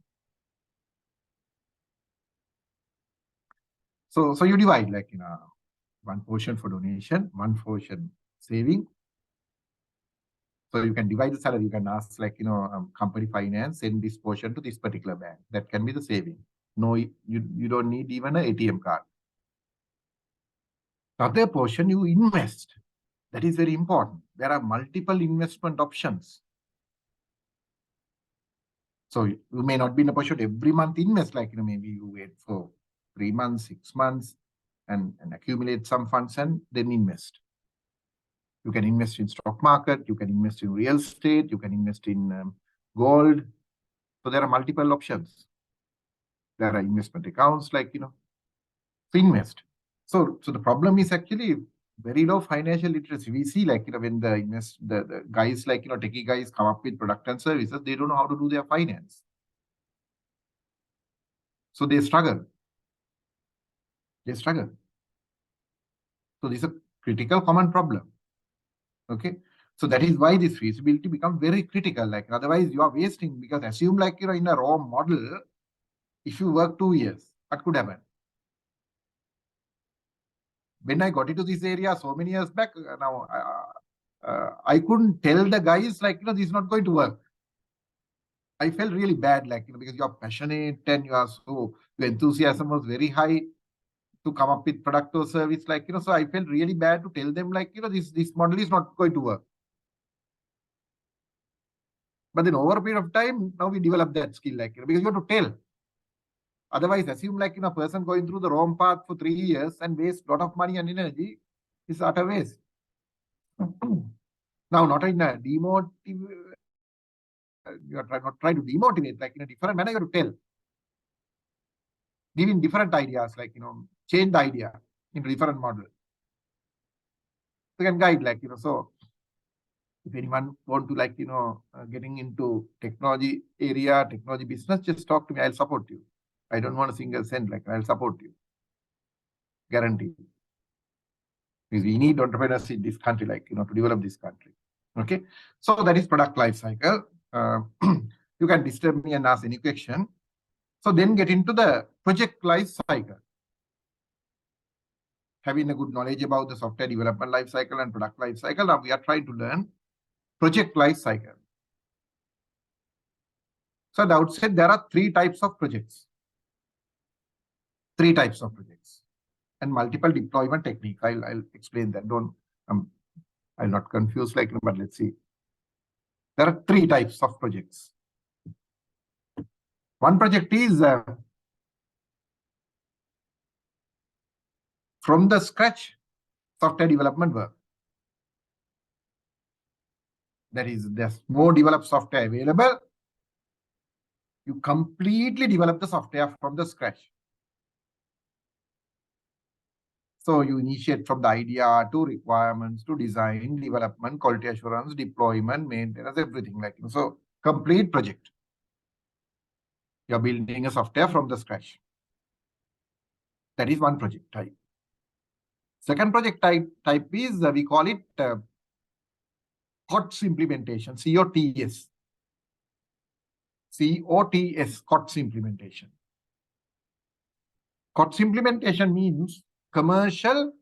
So you divide one portion for donation, one portion saving. So you can divide the salary. You can ask company finance, send this portion to this particular bank. That can be the saving. No, you don't need even an ATM card. Other portion you invest. That is very important. There are multiple investment options. So you may not be in a position every month invest, maybe you wait for 3 months, 6 months and accumulate some funds and then invest. You can invest in stock market, you can invest in real estate, you can invest in gold. So there are multiple options. There are investment accounts, to invest. So the problem is actually very low financial literacy. We see when the guys techie guys come up with product and services, they don't know how to do their finance. So they struggle. They struggle. So this is a critical common problem. Okay. So that is why this feasibility becomes very critical. Otherwise you are wasting, because assume in a raw model, if you work 2 years, what could happen? When I got into this area so many years back, now I couldn't tell the guys this is not going to work. I felt really bad, because you are passionate and your enthusiasm was very high to come up with product or service, so I felt really bad to tell them this model is not going to work. But then over a period of time, now we develop that skill, because you have to tell. Otherwise, assume a person going through the wrong path for 3 years and waste a lot of money and energy is utter waste. Now, not in a demotive, you are not trying to demotivate, in a different manner, you have to tell. Giving different ideas, change the idea into different model. You can guide, so if anyone want to getting into technology area, technology business, just talk to me. I'll support you. I don't want a single cent. I'll support you. Guaranteed. Because we need entrepreneurs in this country, to develop this country. Okay. So that is product life cycle. You can disturb me and ask any question. So then get into the project life cycle. Having a good knowledge about the software development life cycle and product life cycle, now we are trying to learn project life cycle. So at the outset, there are 3 types of projects. 3 types of projects and multiple deployment techniques. I'll explain that. I'll not confuse but let's see. There are 3 types of projects. One project is from the scratch software development work. That is, there's more developed software available. You completely develop the software from the scratch. So you initiate from the idea to requirements to design, development, quality assurance, deployment, maintenance, everything like, so complete project. You're building a software from the scratch. That is one project type. Second project type is, we call it COTS implementation, COTS. COTS, COTS implementation. COTS implementation means commercial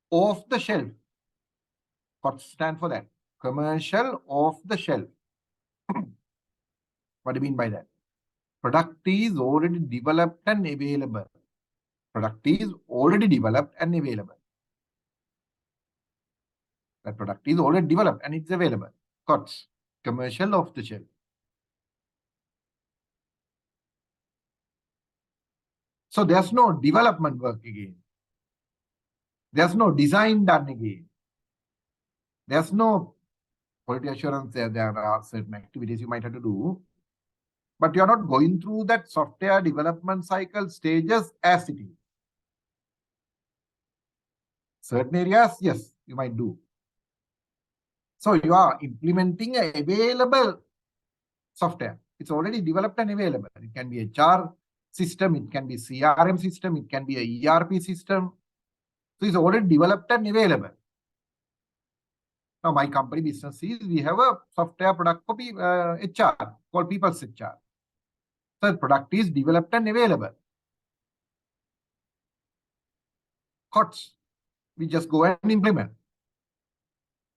off the shelf. COTS stand for that. Commercial off the shelf. What do you mean by that? Product is already developed and available. Product is already developed and available. That product is already developed and it's available. COTS, commercial off the shelf. So there's no development work again. There's no design done again. There's no quality assurance. There are certain activities you might have to do, but you're not going through that software development cycle stages as it is. Certain areas, yes, you might do. So you are implementing an available software. It's already developed and available. It can be a HR system, it can be CRM system, it can be a ERP system. So it's already developed and available. Now my company business is, we have a software product for HR called People's HR. So the product is developed and available. COTS, we just go and implement.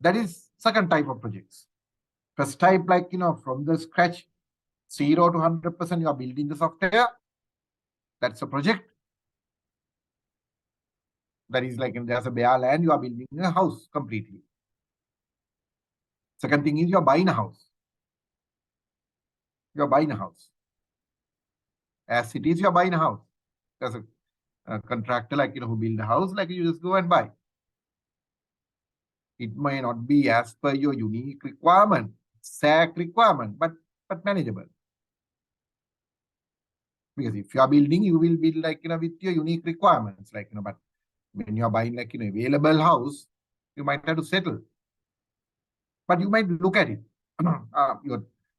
That is second type of projects. First type, like, from the scratch, 0 to 100%, you are building the software. That's a project. That is like, there's a bare land, you are building a house completely. Second thing is, you are buying a house. You are buying a house. As it is, you are buying a house. There's a contractor, like, who build a house, like, you just go and buy. It may not be as per your unique requirement, SAC requirement, but manageable. Because if you are building, you will build like, with your unique requirements, like, but when you are buying like, available house, you might have to settle. But you might look at it.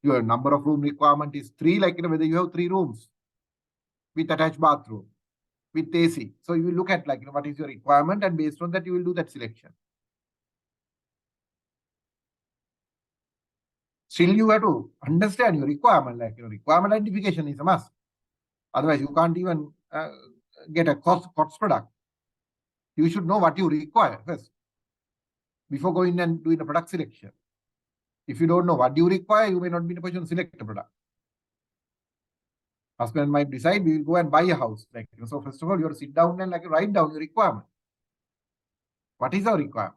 Your number of room requirement is 3, like, whether you have 3 rooms with attached bathroom, with AC. So you will look at like, what is your requirement, and based on that, you will do that selection. Still, you have to understand your requirement, like, requirement identification is a must. Otherwise, you can't even get a COTS product. You should know what you require first before going and doing a product selection. If you don't know what you require, you may not be in a position to select a product. Husband might decide, we will go and buy a house. Like, so first of all, you have to sit down and like write down your requirement. What is our requirement?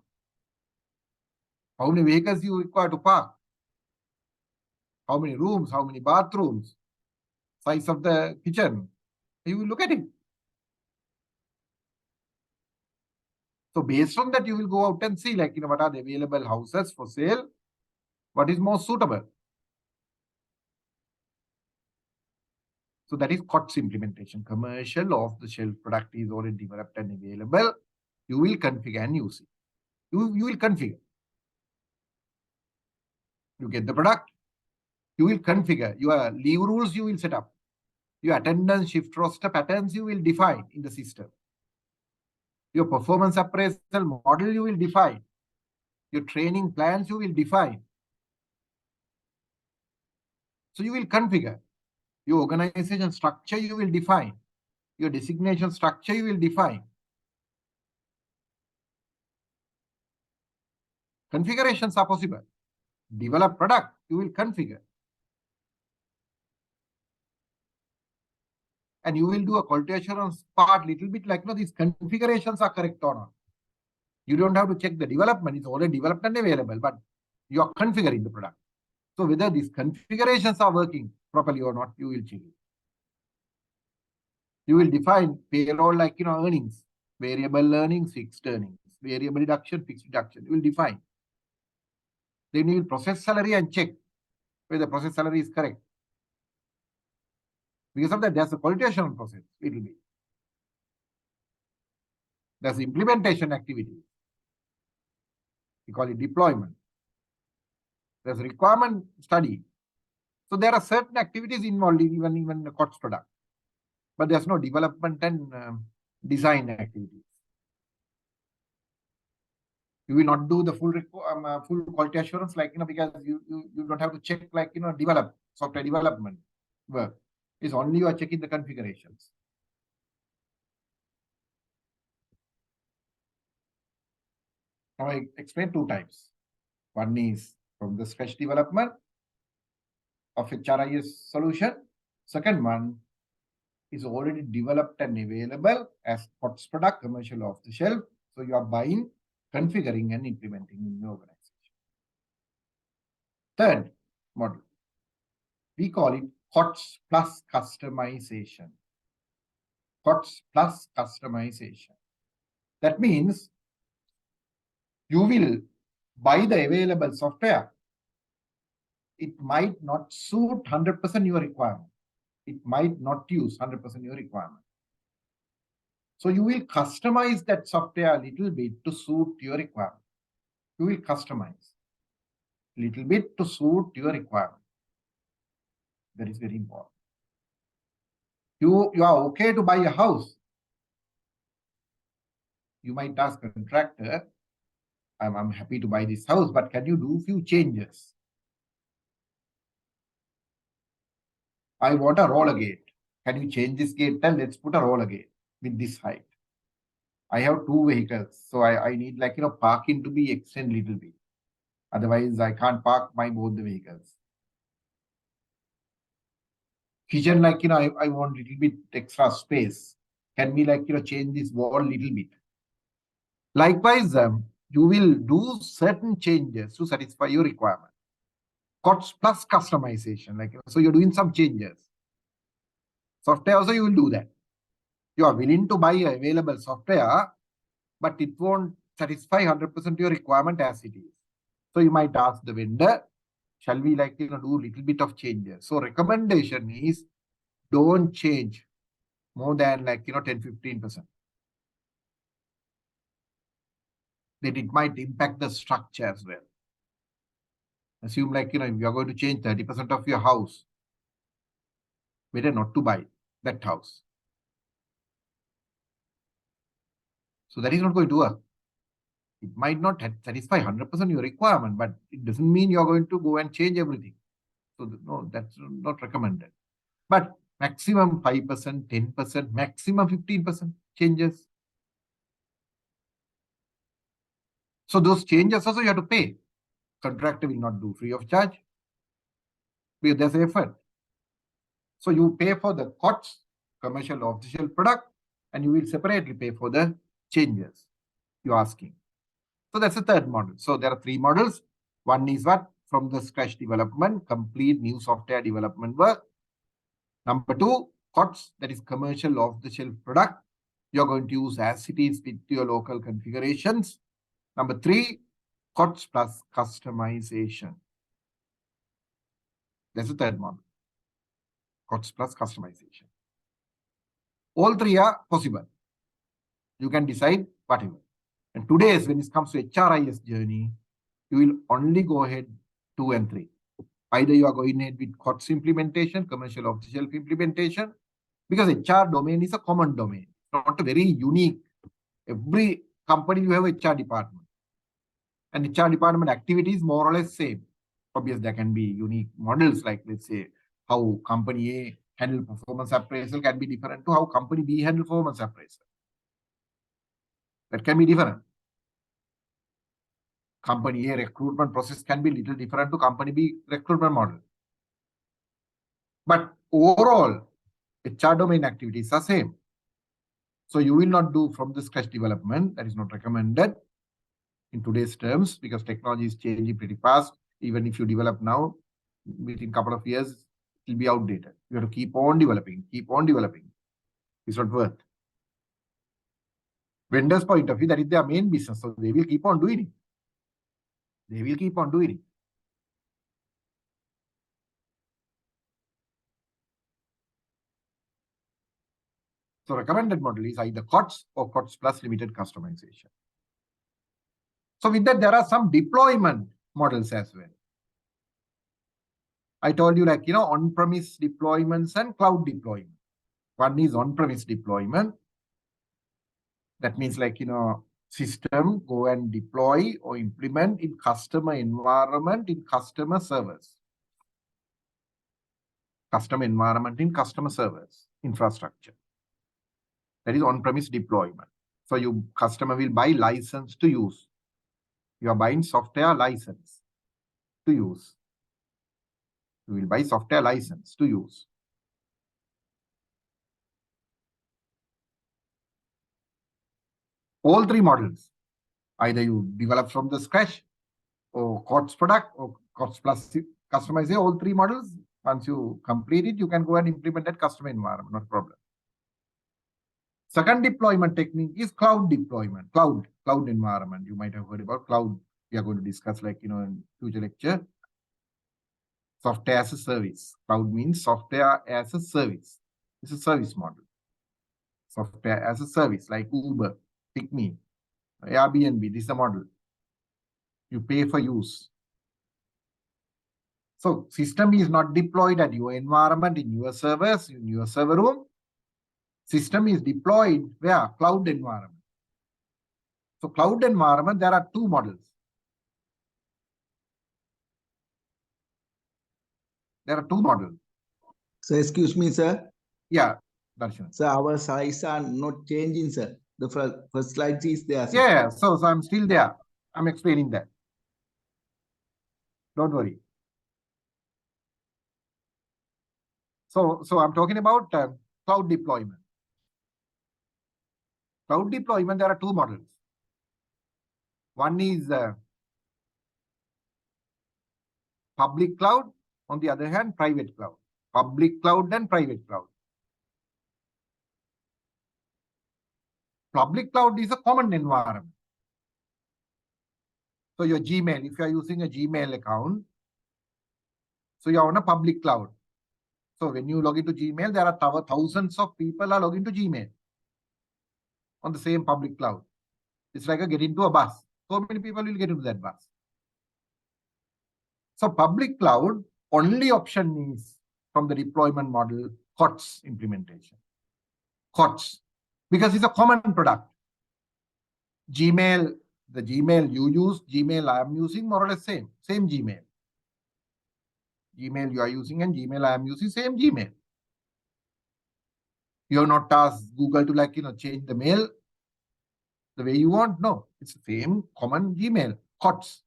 How many vehicles you require to park? How many rooms? How many bathrooms? Size of the kitchen? You will look at it. So based on that, you will go out and see like, what are the available houses for sale? What is more suitable? So that is COTS implementation. Commercial off-the-shelf product is already developed and available. You will configure and use it. You will configure. You get the product. You will configure. Your leave rules you will set up. Your attendance shift roster patterns you will define in the system. Your performance appraisal model you will define. Your training plans you will define. So you will configure. Your organization structure you will define. Your designation structure you will define. Configurations are possible. Develop product, you will configure. And you will do a quality assurance part little bit like, these configurations are correct or not. You don't have to check the development. It's already developed and available, but you are configuring the product. So whether these configurations are working properly or not, you will check it. You will define payroll like, earnings, variable earnings, fixed earnings, variable deduction, fixed deduction. You will define. Then you will process salary and check whether the process salary is correct. Because of that, there's a quality assurance process. It will be. There's implementation activity. We call it deployment. There's requirement study. So there are certain activities involved in even the COTS product. But there's no development and design activities. You will not do the full quality assurance, like, because you don't have to check, like, develop software development work. It's only you are checking the configurations. Now I explain two types. One is from the scratch development of HRIS solution. Second one is already developed and available as COTS product, commercial off the shelf. So you are buying, configuring, and implementing in your organization. Third model, we call it COTS plus customization. COTS plus customization. That means you will buy the available software. It might not suit 100% your requirement. It might not use 100% your requirement. So you will customize that software a little bit to suit your requirement. You will customize a little bit to suit your requirement. That is very important. You are okay to buy a house. You might ask a contractor, I'm happy to buy this house, but can you do a few changes? I want a roller gate. Can you change this gate? Then let's put a roller gate with this height. I have two vehicles, so I need, like, parking to be extended a little bit. Otherwise, I can't park both the vehicles. Kitchen, like, I want a little bit extra space. Can we, like, change this wall a little bit? Likewise, you will do certain changes to satisfy your requirement. COTS plus customization, like, so you're doing some changes. Software also you will do that. You are willing to buy available software, but it won't satisfy 100% your requirement as it is. So you might ask the vendor, shall we, like, do a little bit of changes? So recommendation is don't change more than, like, 10-15%. That it might impact the structure as well. Assume, like, if you are going to change 30% of your house, better not to buy that house. So that is not going to work. It might not satisfy 100% your requirement, but it doesn't mean you are going to go and change everything. So no, that's not recommended. But maximum 5%, 10%, maximum 15% changes. So those changes also you have to pay. Contractor will not do free of charge, because there's effort. So you pay for the COTS, commercial off-the-shelf product, and you will separately pay for the changes you're asking. So that's the third model. So there are three models. One is what? From the scratch development, complete new software development work. Number two, COTS, that is commercial off-the-shelf product. You're going to use as it is with your local configurations. Number three, COTS plus customization. That's the third model. COTS plus customization. All three are possible. You can decide whatever. And today, when it comes to HRIS journey, you will only go ahead 2 and 3. Either you are going ahead with COTS implementation, commercial off-the-shelf implementation, because HR domain is a common domain, not a very unique. Every company you have HR department. And HR department activity is more or less same. Obviously, there can be unique models, like, let's say, how company A handle performance appraisal can be different to how company B handle performance appraisal. That can be different. Company A recruitment process can be little different to company B recruitment model. But overall, HR domain activities are same. So you will not do from the scratch development. That is not recommended in today's terms, because technology is changing pretty fast. Even if you develop now, within a couple of years, it will be outdated. You have to keep on developing, keep on developing. It's not worth. Vendor's point of view, that is their main business. So they will keep on doing it. They will keep on doing it. So recommended model is either COTS or COTS plus limited customization. So with that, there are some deployment models as well. I told you on-premise deployments and cloud deployment. One is on-premise deployment. That means system go and deploy or implement in customer environment in customer servers. Customer environment in customer servers, infrastructure. That is on-premise deployment. So your customer will buy license to use. You are buying software license to use. You will buy software license to use. All three models, either you develop from the scratch or COTS product or COTS plus customize all three models. Once you complete it, you can go and implement that customer environment, not a problem. Second deployment technique is cloud deployment, cloud environment. You might have heard about cloud. We are going to discuss in future lecture. Software as a service. Cloud means software as a service. It's a service model. Software as a service, like Uber, PickMe, Airbnb. This is the model. You pay for use. So system is not deployed at your environment, in your servers, in your server room. System is deployed where? Cloud environment. So cloud environment, there are two models. There are two models. So excuse me, sir. Yeah, Darshan. So our slides are not changing, sir. The first slide is there, sir. Yeah, so I'm still there. I'm explaining that. Don't worry. So I'm talking about cloud deployment. Cloud deployment, there are two models. One is public cloud, on the other hand, private cloud. Public cloud and private cloud. Public cloud is a common environment. So your Gmail, if you are using a Gmail account, so you are on a public cloud. So when you log into Gmail, there are thousands of people are logging to Gmail on the same public cloud. It's like getting into a bus. So many people will get into that bus. So public cloud, only option is from the deployment model, COTS implementation. COTS, because it's a common product. Gmail, the Gmail you use, Gmail I am using, more or less same Gmail. Gmail you are using and Gmail I am using, same Gmail. You have not asked Google to change the mail the way you want. No, it's the same common Gmail, COTS.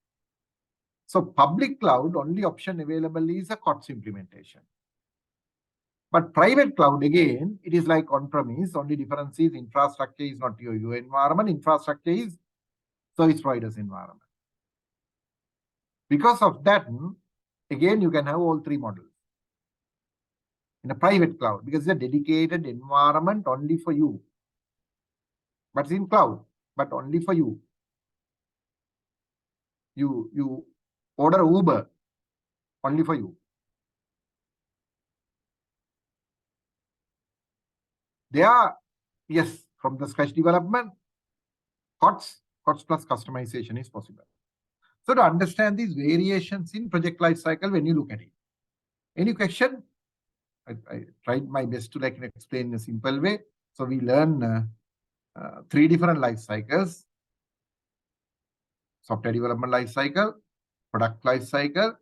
So public cloud, only option available is a COTS implementation. But private cloud, again, it is like on-premise. Only difference is infrastructure is not your environment. Infrastructure is service provider's environment. Because of that, again, you can have all three models in a private cloud because it's a dedicated environment only for you. But it's in cloud, but only for you. You order Uber, only for you. They are, yes, from the scratch development, COTS plus customization is possible. So to understand these variations in project lifecycle when you look at it. Any question? I tried my best to explain in a simple way. So we learn three different life cycles: software development life cycle, product life cycle,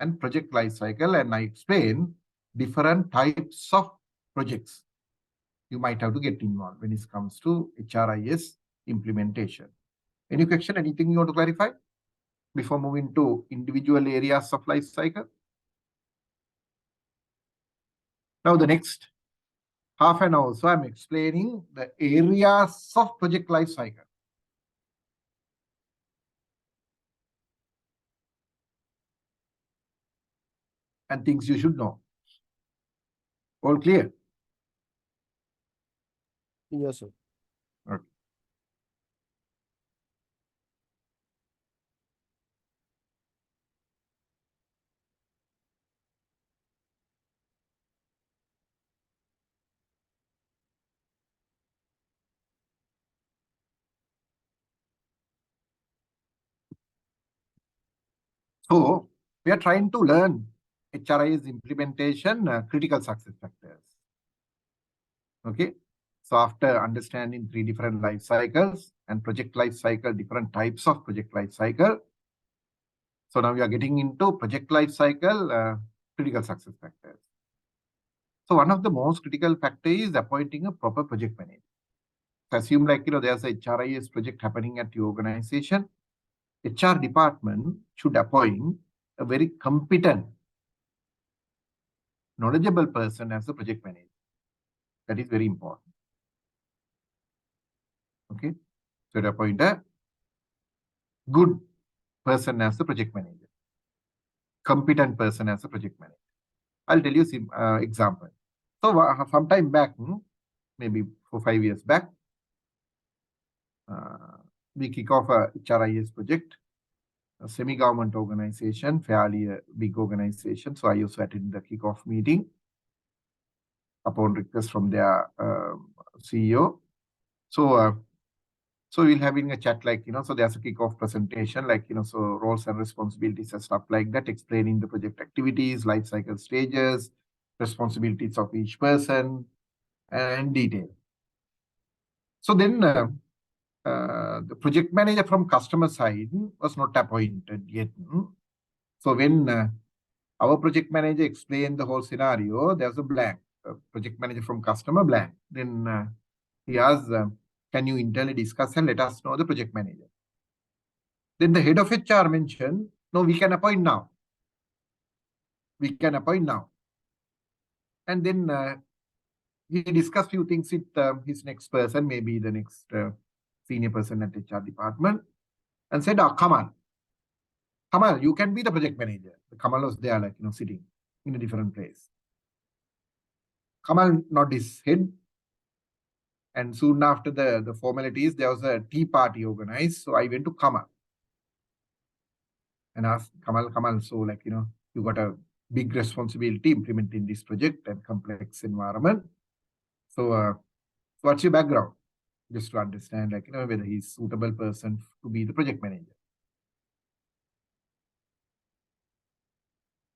and project life cycle. And I explain different types of projects you might have to get involved when it comes to HRIS implementation. Any question? Anything you want to clarify before moving to individual areas of life cycle? Now the next half an hour, so I'm explaining the areas of project life cycle. And things you should know. All clear? Yes, sir. Okay. So we are trying to learn HRIS implementation critical success factors. Okay. So after understanding 3 different life cycles and project life cycle, different types of project life cycle. So now we are getting into project life cycle critical success factors. So one of the most critical factor is appointing a proper project manager. So assume like, there's a HRIS project happening at your organization. HR department should appoint a very competent, knowledgeable person as a project manager. That is very important. Okay. So to appoint a good person as a project manager, competent person as a project manager. I'll tell you some example. So some time back, maybe 4-5 years back, we kick off a HRIS project, a semi-government organization, fairly a big organization. So I also attended the kickoff meeting upon request from their CEO. So we'll having a chat like, so there's a kickoff presentation, like, so roles and responsibilities and stuff like that, explaining the project activities, life cycle stages, responsibilities of each person, and detail. So then the project manager from customer side was not appointed yet. So when our project manager explained the whole scenario, there's a blank. Project manager from customer blank. Then he asked, can you internally discuss and let us know the project manager? Then the head of HR mentioned, no, we can appoint now. We can appoint now. And then he discussed few things with his next person, maybe the next senior person at HR department, and said, Kamal, you can be the project manager. Kamal was there, like, sitting in a different place. Kamal nodded his head. And soon after the formalities, there was a tea party organized. So I went to Kamal and asked Kamal, so like, you got a big responsibility implementing this project and complex environment. So what's your background? Just to understand, like, whether he's suitable person to be the project manager.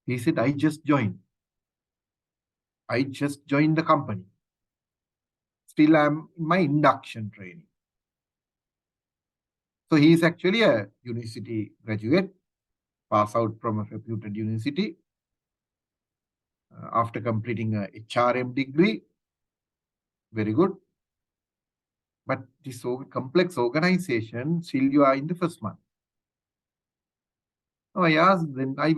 He said, I just joined the company. Still, I'm in my induction training. So he is actually a university graduate, pass out from a reputed university. After completing a MHRM degree, very good. But this complex organization, still you are in the first month. So I asked, then I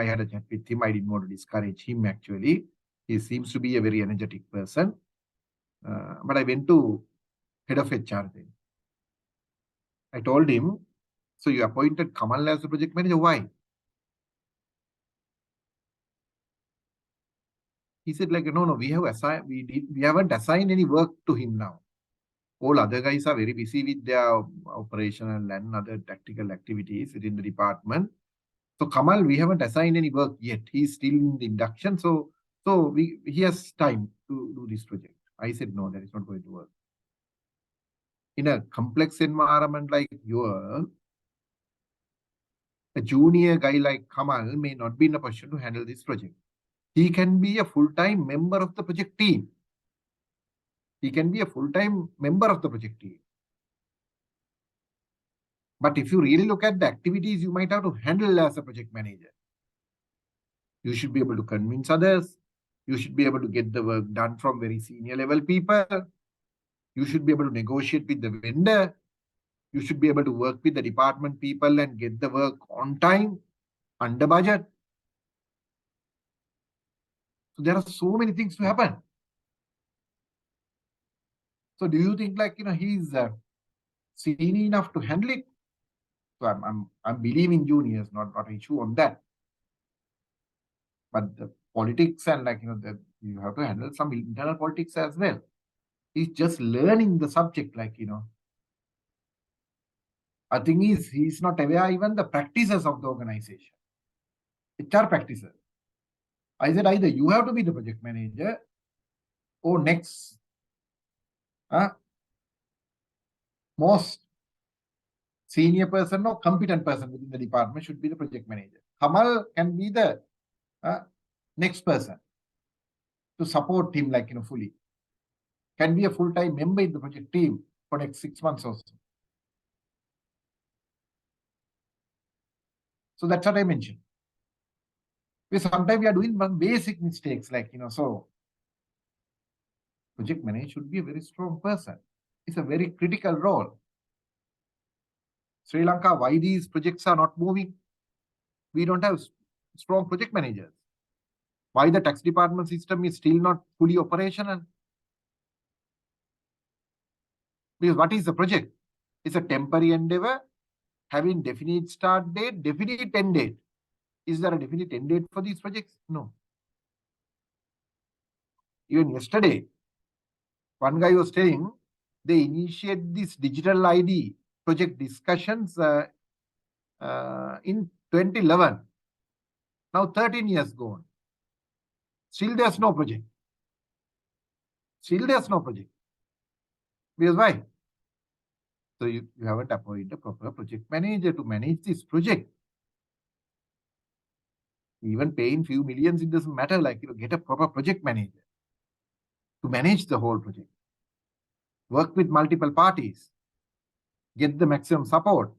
had a chat with him. I didn't want to discourage him actually. He seems to be a very energetic person. But I went to head of HR then. I told him, so you appointed Kamal as the project manager, why? He said, like, no, we haven't assigned any work to him now. All other guys are very busy with their operational and other tactical activities within the department. So Kamal, we haven't assigned any work yet. He's still in the induction. So he has time to do this project. I said, no, that is not going to work. In a complex environment like yours, a junior guy like Kamal may not be in a position to handle this project. He can be a full-time member of the project team. But if you really look at the activities you might have to handle as a project manager, you should be able to convince others. You should be able to get the work done from very senior level people. You should be able to negotiate with the vendor. You should be able to work with the department people and get the work on time, under budget. So there are so many things to happen. So do you think like, he's senior enough to handle it? So I'm believing juniors, not an issue on that. But the politics and like, you have to handle some internal politics as well. He's just learning the subject, like, I think he's not aware even the practices of the organization, HR practices. I said either you have to be the project manager or next most senior person or competent person within the department should be the project manager. Kamal can be the next person to support him, like, fully. Can be a full-time member in the project team for next 6 months or so. So that's what I mentioned. Because sometimes we are doing one basic mistakes, like, so project manager should be a very strong person. It's a very critical role. Sri Lanka, why these projects are not moving? We don't have strong project managers. Why the tax department system is still not fully operational? Because what is the project? It's a temporary endeavor having definite start date, definite end date. Is there a definite end date for these projects? No. Even yesterday, one guy was telling they initiate this digital ID project discussions in 2011. Now 13 years gone. Still there's no project. Still there's no project. Because why? So you haven't appointed a proper project manager to manage this project. Even paying few millions, it doesn't matter. Like, get a proper project manager to manage the whole project. Work with multiple parties. Get the maximum support.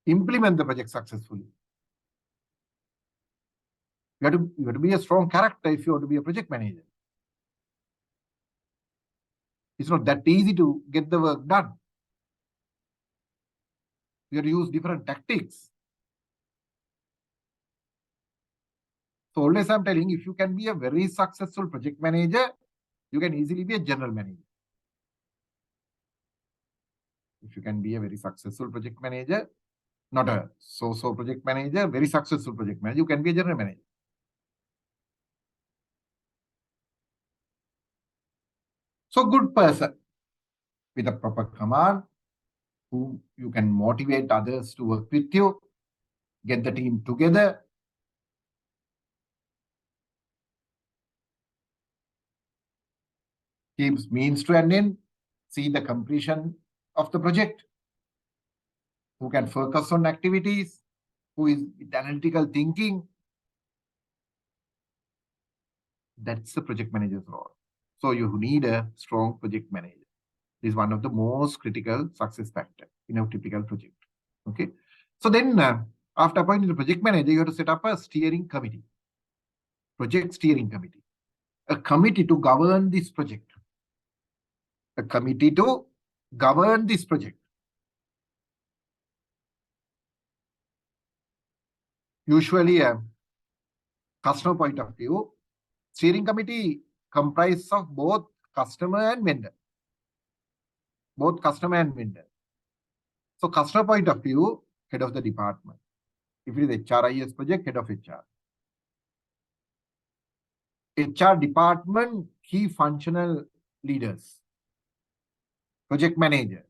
Implement the project successfully. You have to be a strong character if you want to be a project manager. It's not that easy to get the work done. You have to use different tactics. So always I'm telling, if you can be a very successful project manager, you can easily be a general manager. If you can be a very successful project manager, not a so-so project manager, very successful project manager, you can be a general manager. So good person with a proper command, who you can motivate others to work with you, get the team together. Keeps means to an end, see the completion of the project, who can focus on activities, who is with analytical thinking. That's the project manager's role. So you need a strong project manager. This is one of the most critical success factors in a typical project. Okay. So then after appointing the project manager, you have to set up a steering committee, project steering committee, a committee to govern this project, a committee to govern this project. Usually, customer point of view, steering committee comprises of both customer and vendor. Both customer and vendor. So customer point of view, head of the department. If it is HRIS project, head of HR. HR department, key functional leaders. Project manager.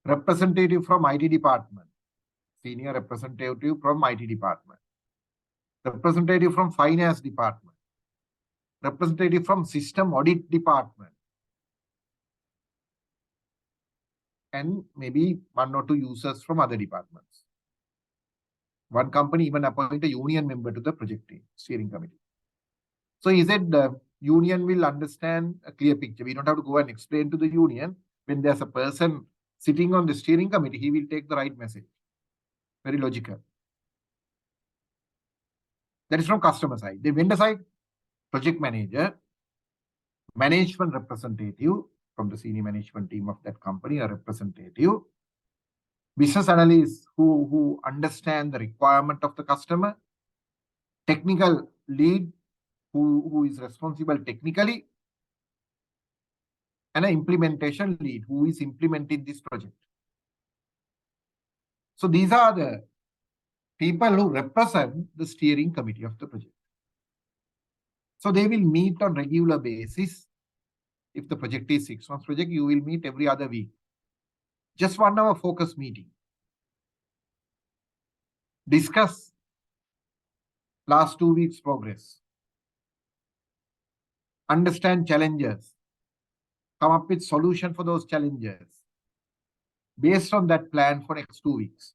Representative from IT department. Senior representative from IT department. Representative from finance department. Representative from system audit department. And maybe 1 or 2 users from other departments. One company even appointed a union member to the project team, steering committee. So he said the union will understand a clear picture. We don't have to go and explain to the union. When there's a person sitting on the steering committee, he will take the right message. Very logical. That is from customer side. The vendor side, project manager, management representative from the senior management team of that company, a representative, business analysts who understand the requirement of the customer, technical lead who is responsible technically, and an implementation lead who is implementing this project. So these are the people who represent the steering committee of the project. So they will meet on regular basis. If the project is 6 months project, you will meet every other week. Just 1 hour focus meeting. Discuss last 2 weeks progress. Understand challenges. Come up with solution for those challenges. based on that plan for next 2 weeks.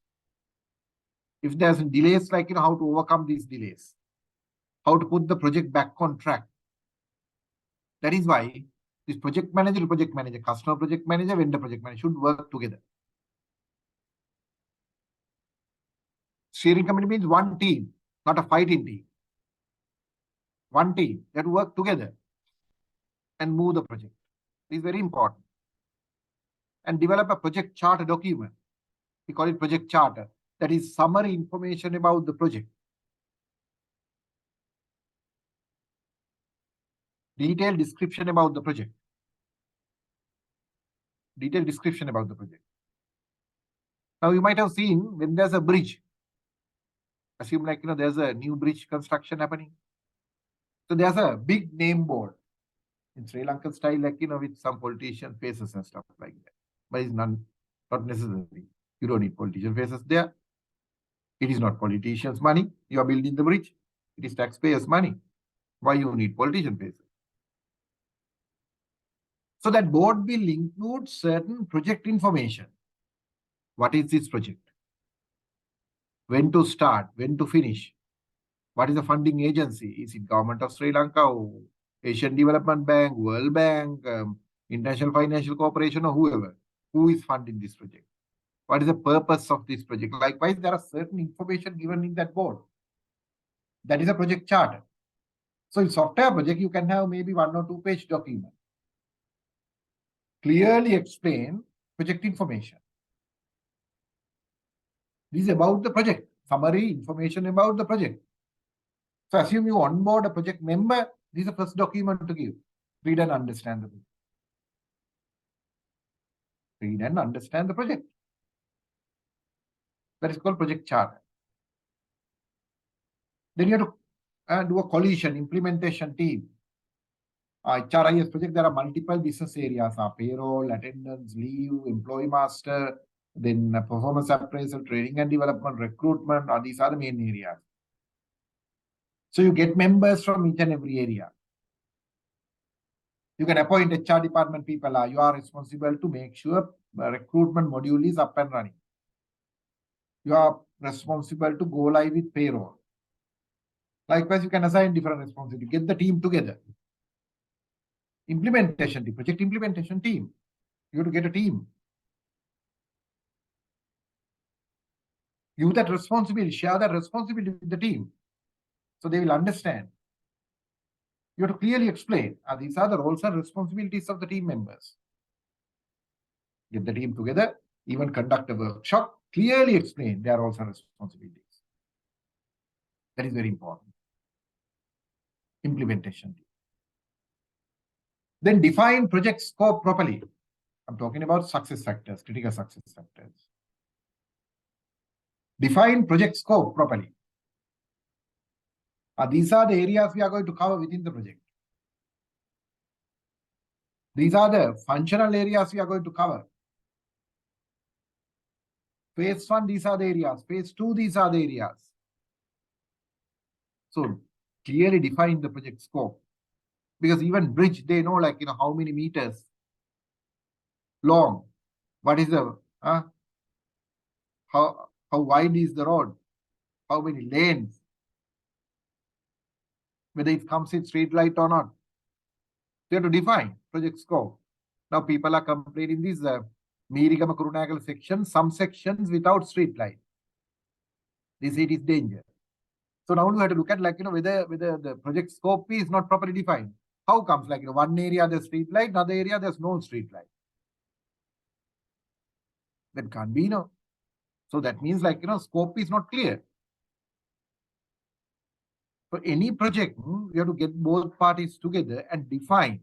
If there's delays, like, how to overcome these delays, how to put the project back on track. That is why this project manager, customer project manager, vendor project manager should work together. Steering committee means one team, not a fighting team. One team that work together and move the project. This is very important. And develop a project charter document. We call it project charter. That is summary information about the project. Detailed description about the project. Detailed description about the project. Now you might have seen when there's a bridge. Assume like, there's a new bridge construction happening. So there's a big name board in Sri Lankan style, like, with some politician faces and stuff like that. But it's not necessary. You don't need politician faces there. It is not politicians' money. You are building the bridge. It is taxpayers' money. Why you need politician faces? So that board will include certain project information. What is this project? When to start? When to finish? What is the funding agency? Is it Government of Sri Lanka or Asian Development Bank, World Bank, International Financial Corporation, or whoever? Who is funding this project? What is the purpose of this project? Likewise, there are certain information given in that board. That is a project charter. So in software project, you can have maybe 1 or 2 page document. Clearly explain project information. This is about the project. Summary information about the project. So assume you onboard a project member, this is the first document to give. Read and understand the project. Read and understand the project. That is called project charter. Then you have to do a coalition implementation team. HRIS project, there are multiple business areas, payroll, attendance, leave, employee master, then performance appraisal, training and development, recruitment, these are the main areas. So you get members from each and every area. You can appoint HR department people. You are responsible to make sure the recruitment module is up and running. You are responsible to go live with payroll. Likewise, you can assign different responsibilities. Get the team together. Implementation team, project implementation team. You have to get a team. Give that responsibility, share that responsibility with the team. So they will understand. You have to clearly explain, these are the roles and responsibilities of the team members. Get the team together, even conduct a workshop, clearly explain their roles and responsibilities. That is very important. Implementation team. Then define project scope properly. I'm talking about success factors, critical success factors. Define project scope properly. These are the areas we are going to cover within the project. These are the functional areas we are going to cover. Phase 1, these are the areas. Phase 2, these are the areas. So clearly define the project scope. Because even bridge, they know, like, how many meters long, what is the, how wide is the road, how many lanes, whether it comes with street light or not. They have to define project scope. Now people are complaining this Meerigama Kurunagala section, some sections without street light. They say it is danger. So now we have to look at, like, whether the project scope is not properly defined. How comes, like, one area there's street light, another area there's no street light? That can't be, So that means, like, scope is not clear. For any project, we have to get both parties together and define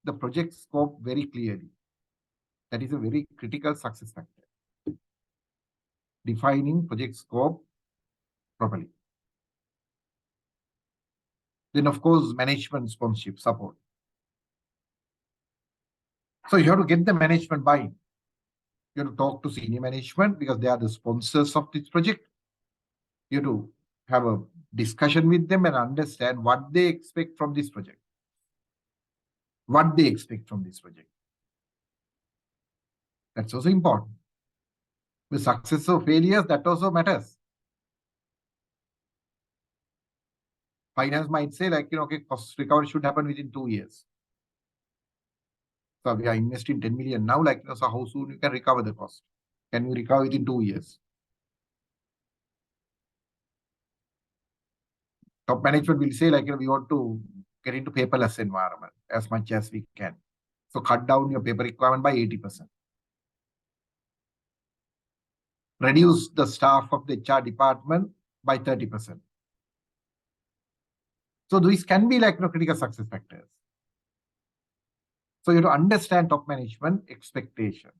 the project scope very clearly. That is a very critical success factor. Defining project scope properly. Then, of course, management sponsorship support. So you have to get the management buy-in. You have to talk to senior management because they are the sponsors of this project. You have to have a discussion with them and understand what they expect from this project. What they expect from this project. That's also important. With success or failures, that also matters. Finance might say like, okay, cost recovery should happen within 2 years. So we are investing 10 million now, like, so how soon you can recover the cost? Can you recover within 2 years? Top management will say like, we want to get into paperless environment as much as we can. So cut down your paper requirement by 80%. Reduce the staff of the HR department by 30%. So these can be like critical success factors. So you have to understand top management expectation.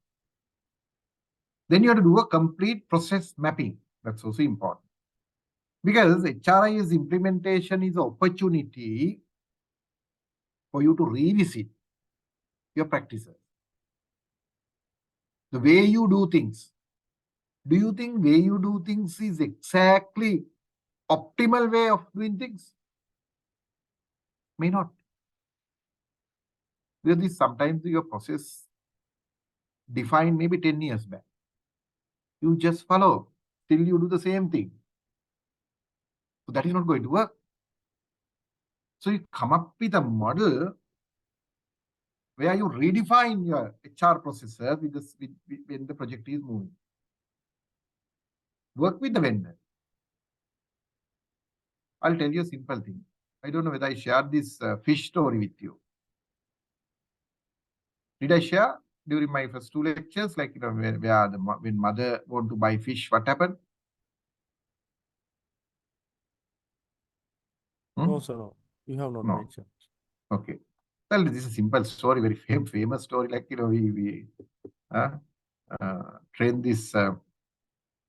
Then you have to do a complete process mapping. That's also important. Because HRIS implementation is an opportunity for you to revisit your practices. The way you do things. Do you think way you do things is exactly optimal way of doing things? May not. Because sometimes your process defined maybe 10 years back. You just follow. Still you do the same thing. So that is not going to work. So you come up with a model where you redefine your HR processes when the project is moving. Work with the vendor. I'll tell you a simple thing. I don't know whether I shared this fish story with you. Did I share during my first 2 lectures, like when mother want to buy fish, what happened? No, sir, no. You have not No. mentioned. Okay. Well, this is a simple story, very famous story. Like, we train this,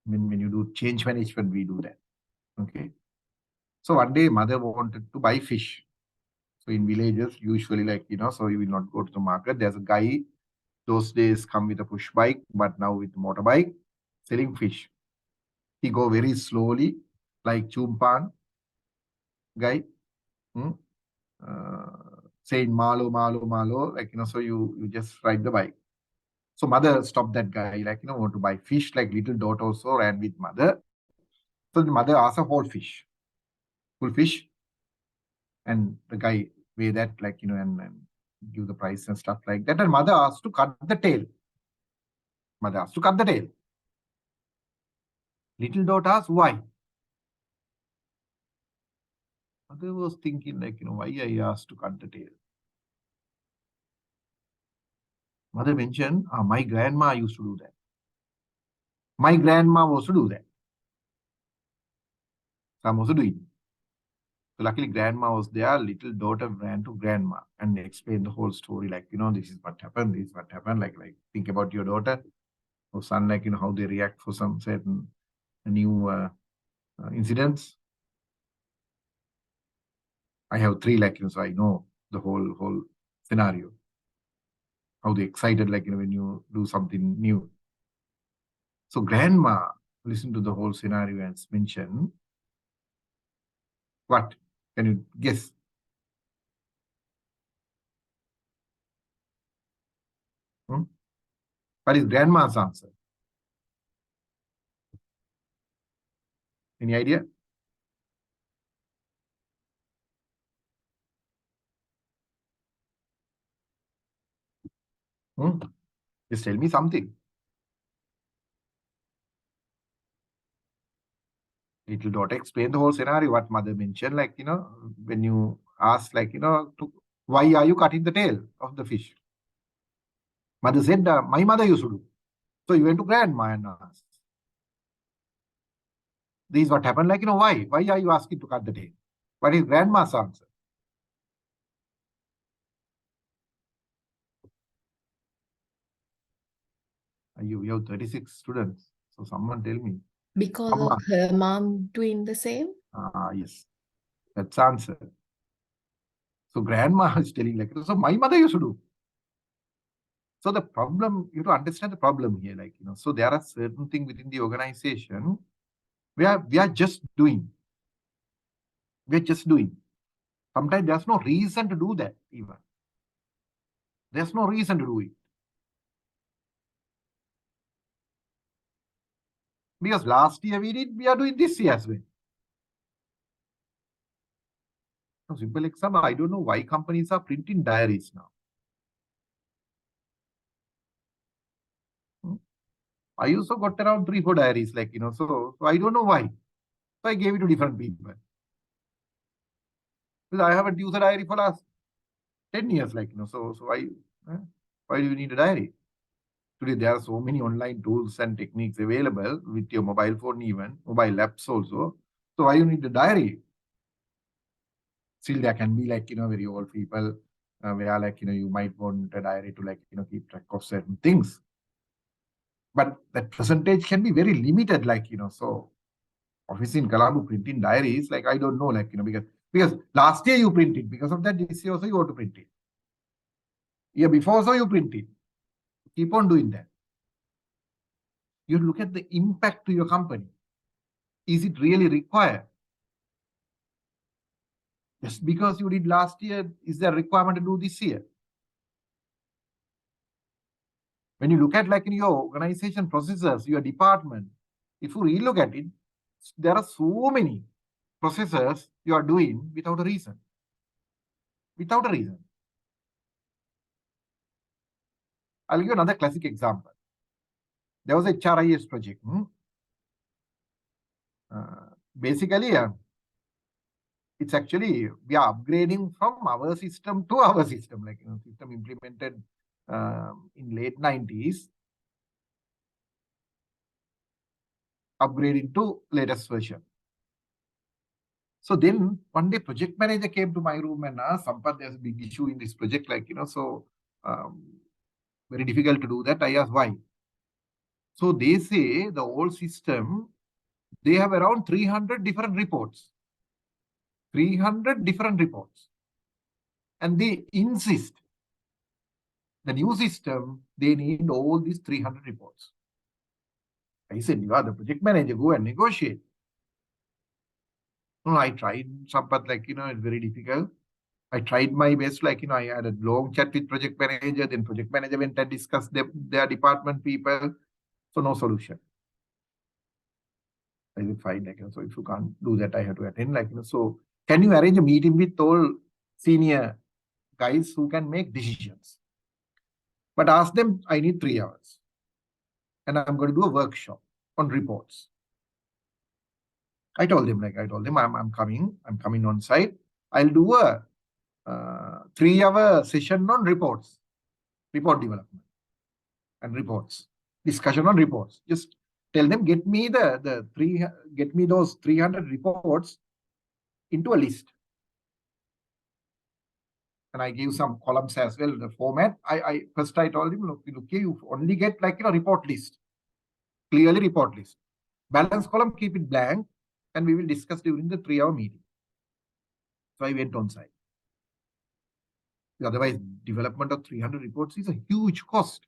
when you do change management, we do that. Okay. So one day mother wanted to buy fish. So in villages, usually so you will not go to the market. There's a guy, those days come with a push bike, but now with motorbike, selling fish. He go very slowly, like Chumpan guy, saying malo, malo, malo, so you just ride the bike. So mother stopped that guy, want to buy fish, like little daughter also ran with mother. So the mother asked a whole fish, full fish. And the guy weigh that, and give the price and stuff like that. And mother asked to cut the tail. Mother asked to cut the tail. Little daughter asked, why? Mother was thinking, why I asked to cut the tail? Mother mentioned, my grandma used to do that. My grandma was to do that. So I'm also doing it. So luckily grandma was there. Little daughter ran to grandma and explained the whole story. This is what happened. This is what happened. Think about your daughter or son, how they react for some certain new incidents. I have 3, so I know the whole scenario. How they excited, when you do something new. So grandma listened to the whole scenario and mentioned, what? Can you guess? What is grandma's answer? Any idea? Just tell me something. Little daughter explained the whole scenario, what mother mentioned, when you ask, why are you cutting the tail of the fish? Mother said, my mother used to do. So you went to grandma and asked. This is what happened, why? Why are you asking to cut the tail? What is grandma's answer? You have 36 students. So someone tell me. Because of her mom doing the same? Yes. That's answer. So grandma is telling, so my mother used to do. So the problem, you have to understand the problem here, so there are certain things within the organization where we are just doing. We're just doing. Sometimes there's no reason to do that even. There's no reason to do it. Because last year we did, we are doing this year as well. Now, simple example, I don't know why companies are printing diaries now. I also got around 3-4 diaries, like, so I don't know why. So I gave it to different people. Because I haven't used a diary for last 10 years, like, so why do you need a diary? Today, there are so many online tools and techniques available with your mobile phone, even mobile apps also. So why you need a diary? Still, there can be like, very old people where like, you might want a diary to like, keep track of certain things. But that percentage can be very limited, like, so obviously in Colombo printing diaries, like, I don't know, like, because last year you printed, because of that, this year also you want to print it. Year before also you print it. Keep on doing that. You look at the impact to your company. Is it really required? Just because you did last year, is there a requirement to do this year? When you look at like in your organization processes, your department, if you relook at it, there are so many processes you are doing without a reason. Without a reason. I'll give you another classic example. There was a HRIS project. Basically, it's actually, we are upgrading from our system to our system, like, system implemented in late 90s, upgrading to latest version. So then one day project manager came to my room and asked, Sampath, there's a big issue in this project, like, so very difficult to do that. I asked why. So they say the old system, they have around 300 different reports. 300 different reports. And they insist the new system, they need all these 300 reports. I said, you are the project manager, go and negotiate. No, I tried, Sampath, like, it's very difficult. I tried my best, like, I had a long chat with project manager, then project manager went and discussed their department people. So no solution. I said, fine, like, so if you can't do that, I have to attend, like, so can you arrange a meeting with all senior guys who can make decisions? But ask them, I need 3 hours. And I'm going to do a workshop on reports. I told them, I'm coming on site. I'll do a 3-hour session on reports, report development and reports, discussion on reports. Just tell them, get me those 300 reports into a list. And I gave some columns as well, the format. First I told him, look, you only get like, report list, clearly report list. Balance column, keep it blank, and we will discuss during the 3-hour meeting. So I went on site. Otherwise, development of 300 reports is a huge cost.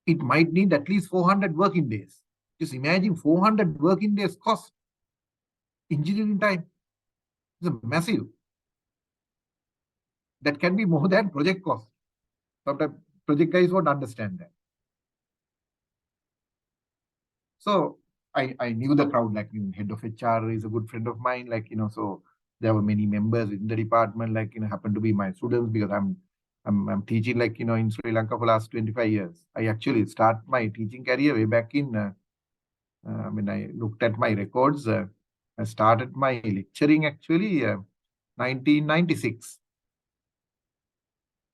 It might need at least 400 working days. Just imagine 400 working days cost. Engineering time is massive. That can be more than project cost. Sometimes project guys won't understand that. So I knew the crowd, like, head of HR is a good friend of mine, like, so there were many members in the department, like, happened to be my students, because I'm teaching, like, in Sri Lanka for last 25 years. I actually start my teaching career way back in, when I looked at my records, I started my lecturing actually 1996,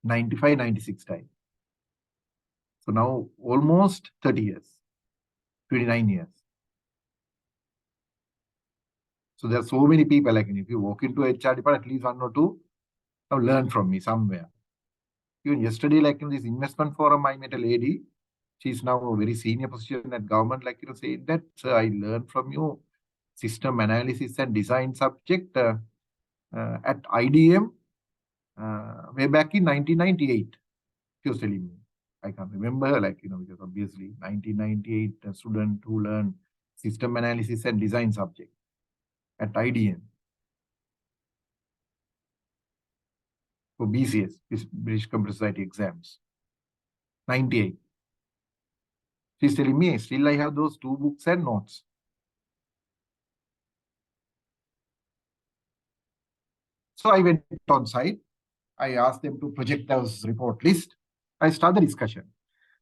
95, 96 time. So now almost 30 years, 29 years. So there are so many people, like, if you walk into HR department, at least 1 or 2 have learned from me somewhere. Even yesterday, like in this investment forum, I met a lady. She's now a very senior position at government, like, saying that, sir, I learned from you system analysis and design subject at IDM way back in 1998. She was telling me. I can't remember, like, because obviously 1998, a student who learned system analysis and design subject at IDM for BCS, British Computer Society exams. 98. She's telling me, still I have those 2 books and notes. So I went on site. I asked them to project those report list. I start the discussion.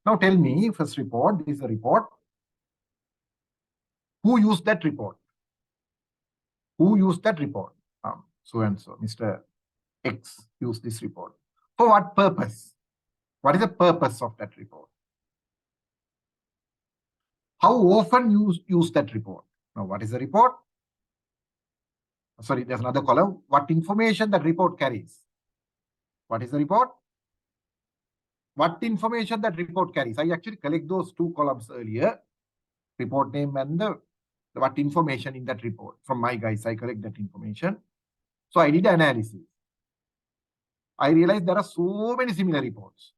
Now tell me, first report, this is a report. Who used that report? Who used that report? So and so, Mr. X used this report. For what purpose? What is the purpose of that report? How often you use that report? Now, what is the report? Sorry, there's another column. What information that report carries? What is the report? What information that report carries? I actually collect those 2 columns earlier. Report name and what information in that report. From my guys, I collect that information. So I did analysis. I realized there are so many similar reports.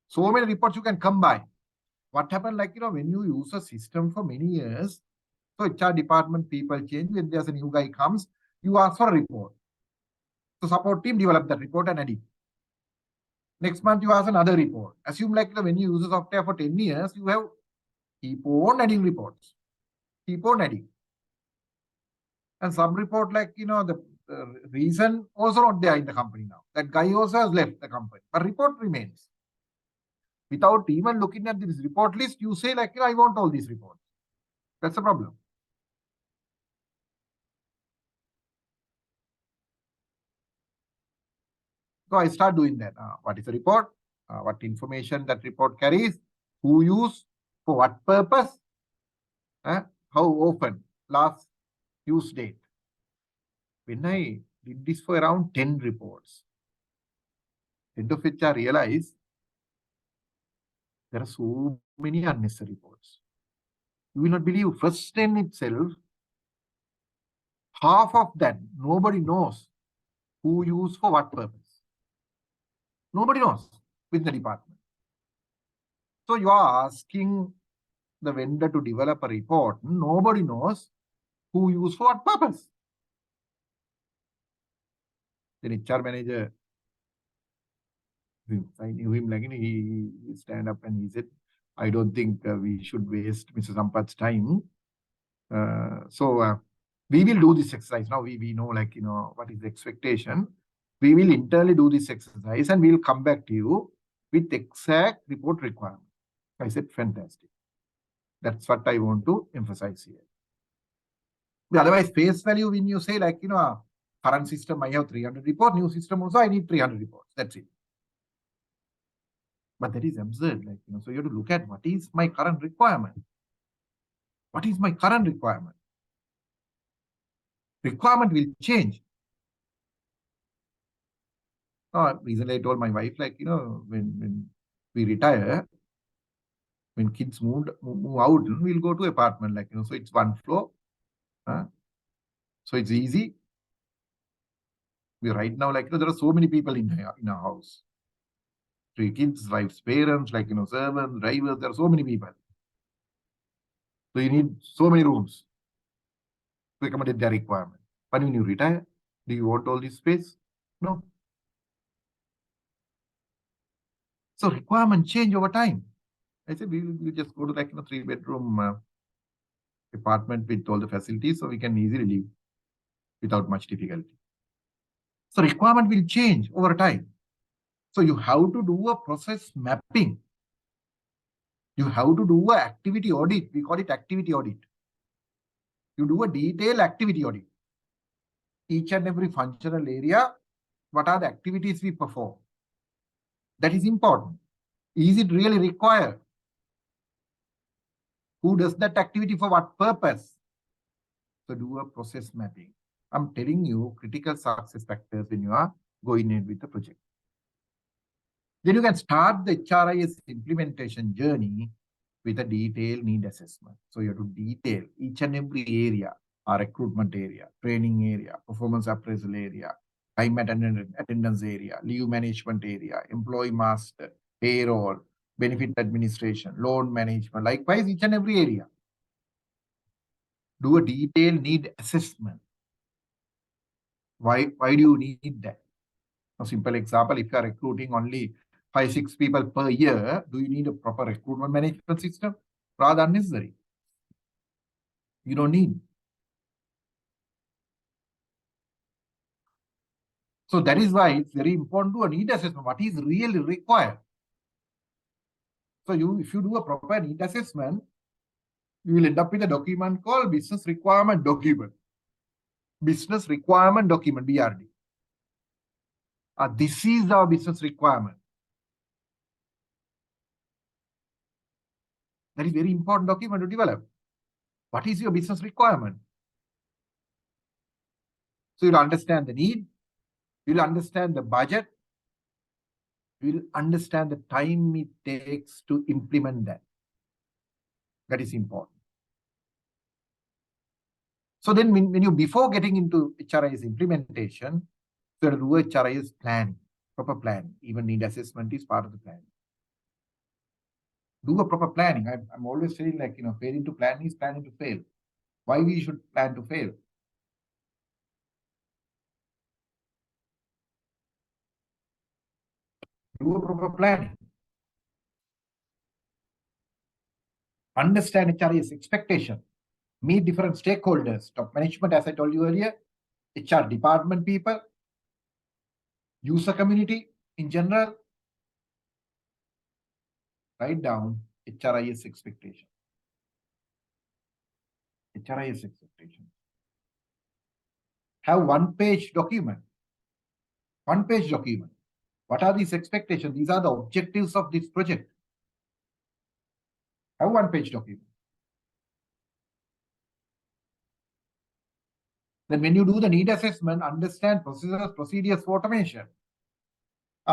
So many reports you can combine. What happened, like, when you use a system for many years, so HR department people change. When there's a new guy comes, you ask for a report. So support team develop that report and edit. Next month, you ask another report. Assume like when you use the software for 10 years, you have keep on adding reports. Keep on adding. And some report like, the reason also not there in the company now. That guy also has left the company. But report remains. Without even looking at this report list, you say like, I want all these reports. That's the problem. So I start doing that. What is the report? What information that report carries? Who use? For what purpose? How often? Last use date. When I did this for around 10 reports, end of which I realized there are so many unnecessary reports. You will not believe, first 10 itself, half of that, nobody knows who used for what purpose. Nobody knows with the department. So you are asking the vendor to develop a report. Nobody knows who used for what purpose. Then HR manager, I knew him like he stand up and he said, I don't think we should waste Mr. Sampath's time. So we will do this exercise. Now we know like, what is the expectation. We will internally do this exercise and we will come back to you with exact report requirement. I said, fantastic. That's what I want to emphasize here. Otherwise, face value, when you say like, current system, I have 300 reports, new system also, I need 300 reports. That's it. But that is absurd. Like, so you have to look at what is my current requirement. What is my current requirement? Requirement will change. Recently I told my wife, like, when we retire, when kids move out, we'll go to apartment, like, so it's 1 floor. So it's easy. We right now, like, there are so many people in our house. 3 kids, wife's parents, like, servants, drivers, there are so many people. So you need so many rooms to accommodate their requirement. But when you retire, do you want all this space? No. So requirement change over time. I said, we will just go to like 3-bedroom apartment with all the facilities so we can easily live without much difficulty. So requirement will change over time. So you have to do a process mapping. You have to do an activity audit. We call it activity audit. You do a detailed activity audit. Each and every functional area, what are the activities we perform? That is important. Is it really required? Who does that activity for what purpose? So do a process mapping. I'm telling you critical success factors when you are going in with the project. Then you can start the HRIS implementation journey with a detailed need assessment. So you have to detail each and every area, our recruitment area, training area, performance appraisal area, time attendance area, leave management area, employee master, payroll, benefit administration, loan management, likewise each and every area. Do a detailed need assessment. Why do you need that? A simple example, if you are recruiting only 5, 6 people per year, do you need a proper recruitment management system? Rather unnecessary. You don't need. So that is why it's very important to a need assessment. What is really required? So if you do a proper need assessment, you will end up with a document called business requirement document. Business requirement document, BRD. This is our business requirement. That is very important document to develop. What is your business requirement? So you'll understand the need, you'll understand the budget, you'll understand the time it takes to implement that. That is important. So then when you, before getting into HRIS implementation, you have to do HRIS planning, proper planning. Even need assessment is part of the planning. Do a proper planning. I'm always saying, like, failing to plan is planning to fail. Why we should plan to fail? Do a proper planning. Understand HRIS expectation. Meet different stakeholders, top management, as I told you earlier, HR department people, user community in general. Write down HRIS expectation. HRIS expectation. Have one-page document. One-page document. What are these expectations? These are the objectives of this project. Have one-page document. Then when you do the need assessment, understand procedures for automation.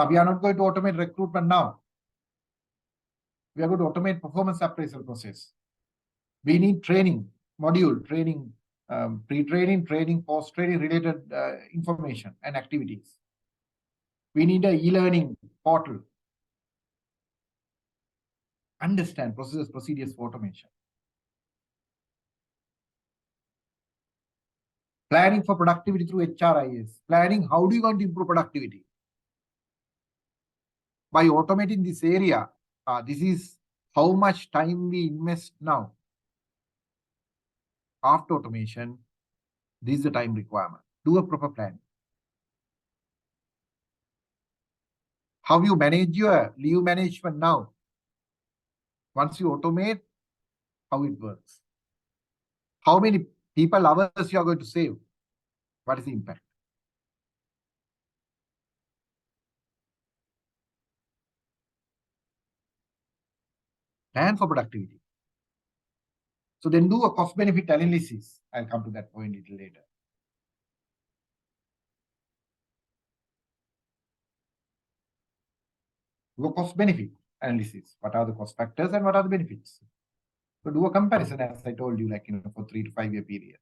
We are not going to automate recruitment now. We are going to automate performance appraisal process. We need training, module, training, pre-training, training, post-training related information and activities. We need an e-learning portal. Understand procedures for automation. Planning for productivity through HRIS. Planning, how do you want to improve productivity? By automating this area, this is how much time we invest now. After automation, this is the time requirement. Do a proper plan. How you manage your leave management now? Once you automate, how it works? How many people hours you are going to save? What is the impact? Plan for productivity. So then do a cost-benefit analysis. I'll come to that point a little later. Do a cost-benefit analysis. What are the cost factors and what are the benefits? So do a comparison, as I told you, like, for 3 to 5 year period.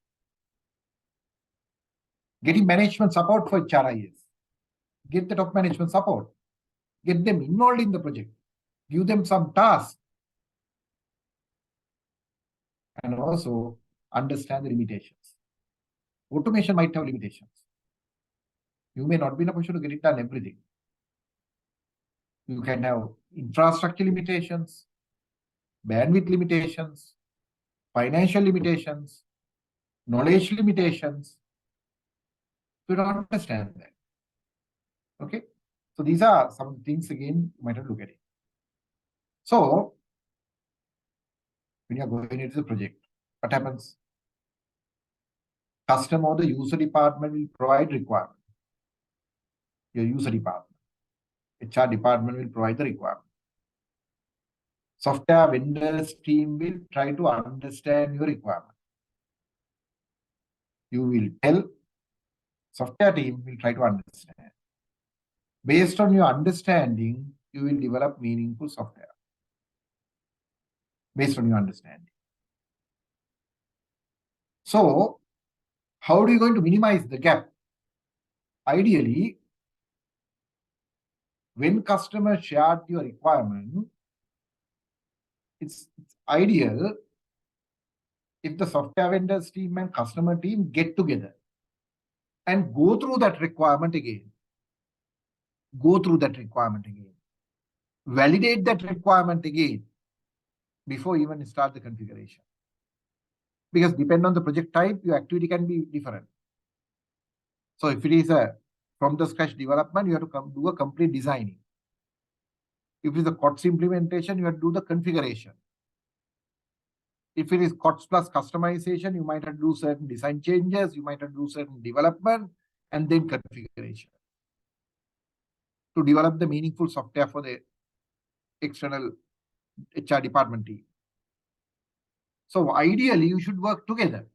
Getting management support for HRIS. Get the top management support. Get them involved in the project. Give them some tasks. And also understand the limitations. Automation might have limitations. You may not be in a position to get it done everything. You can have infrastructure limitations, bandwidth limitations, financial limitations, knowledge limitations. You don't understand that. Okay? So these are some things, again, you might have to look at it. So when you are going into the project, what happens? Customer or the user department will provide requirement. Your user department. HR department will provide the requirement. Software vendors team will try to understand your requirement. You will tell, software team will try to understand. Based on your understanding, you will develop meaningful software. Based on your understanding. So, how are you going to minimize the gap? Ideally, when customer shared your requirement, it's ideal if the software vendors team and customer team get together and go through that requirement again. Go through that requirement again. validate that requirement again before even start the configuration. Because depending on the project type, your activity can be different. So if it is a from the scratch development, you have to do a complete designing. If it is a COTS implementation, you have to do the configuration. If it is COTS plus customization, you might have to do certain design changes, you might have to do certain development, and then configuration to develop the meaningful software for the external HR department team. So ideally, you should work together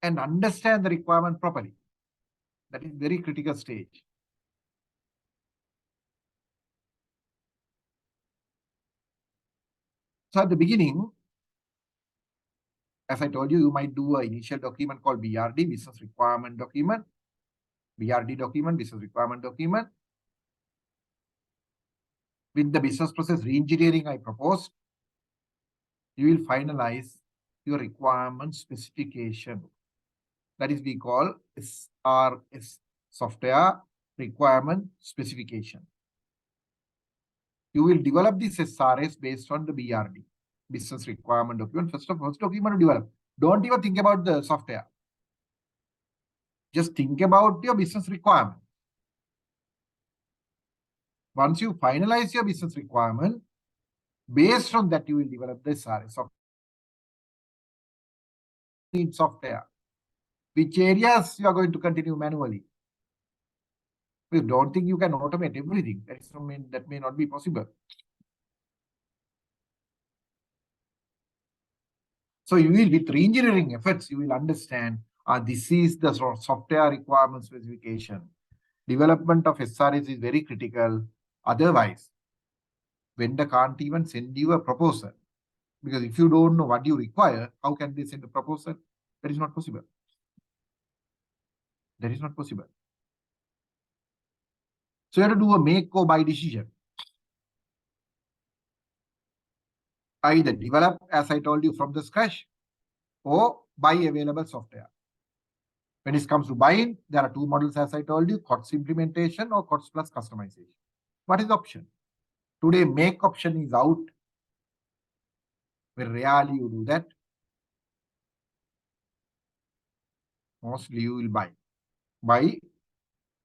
and understand the requirement properly. That is very critical stage. So at the beginning, as I told you, you might do an initial document called BRD, business requirement document. BRD document, business requirement document. With the business process reengineering I proposed, you will finalize your requirement specification. That is we call SRS, software requirement specification. You will develop this SRS based on the BRD, business requirement document. First document to develop. Don't even think about the software. Just think about your business requirement. Once you finalize your business requirement, based on that, you will develop the SRS. Need software. Which areas you are going to continue manually? We don't think you can automate everything. That may not be possible. So you will, with re-engineering efforts, you will understand this is the software requirement specification. Development of SRS is very critical. Otherwise, vendor can't even send you a proposal. Because if you don't know what you require, how can they send a proposal? That is not possible. That is not possible. So you have to do a make or buy decision. Either develop, as I told you, from the scratch, or buy available software. When it comes to buying, there are two models, as I told you, COTS implementation or COTS plus customization. What is the option? Today, make option is out. Very rarely you do that. Mostly you will buy. Buy,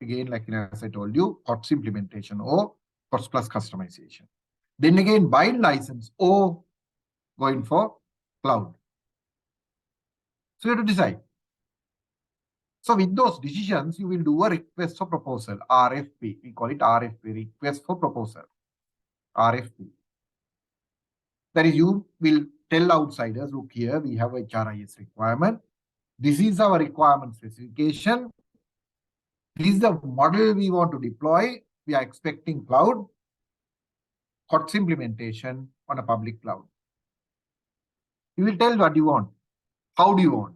again, like as I told you, COTS implementation or COTS plus customization. Then again, buy license or going for cloud. So you have to decide. So with those decisions, you will do a request for proposal, RFP. We call it RFP, request for proposal, RFP. That is, you will tell outsiders, look here, we have a HRIS requirement. This is our requirement specification. This is the model we want to deploy. We are expecting cloud, COTS implementation on a public cloud. You will tell what you want. How do you want?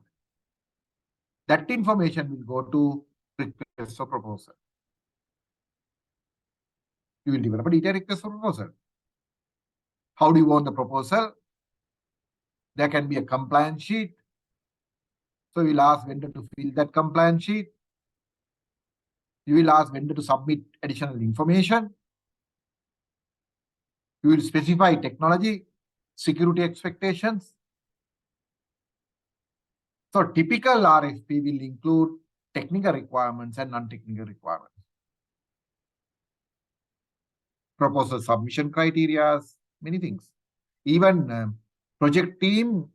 That information will go to request for proposal. You will develop a detailed request for proposal. How do you want the proposal? There can be a compliance sheet. So you will ask vendor to fill that compliance sheet. You will ask vendor to submit additional information. You will specify technology, security expectations. So typical RFP will include technical requirements and non-technical requirements. Proposal submission criteria, many things. Even project team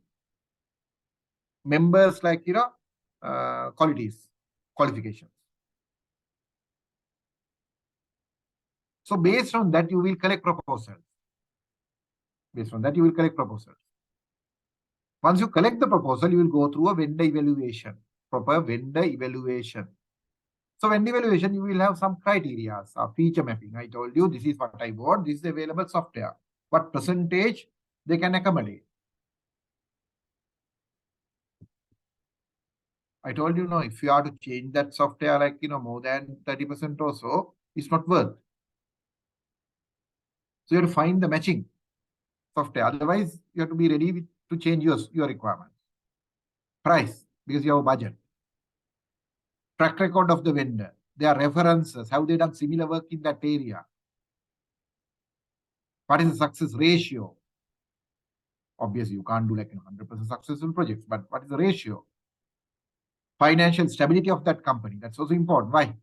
members like, qualifications. So based on that, you will collect proposals. Based on that, you will collect proposals. Once you collect the proposal, you will go through a vendor evaluation, proper vendor evaluation. So vendor evaluation, you will have some criteria, feature mapping. I told you, this is what I want, this is the available software. What percentage they can accommodate. I told you, if you are to change that software like, more than 30% or so, it's not worth. So you have to find the matching software. Otherwise, you have to be ready to change your requirements. Price, because you have a budget. Track record of the vendor. Their references. Have they done similar work in that area? What is the success ratio? Obviously, you can't do like 100% successful projects, but what is the ratio? Financial stability of that company. That's also important. Why?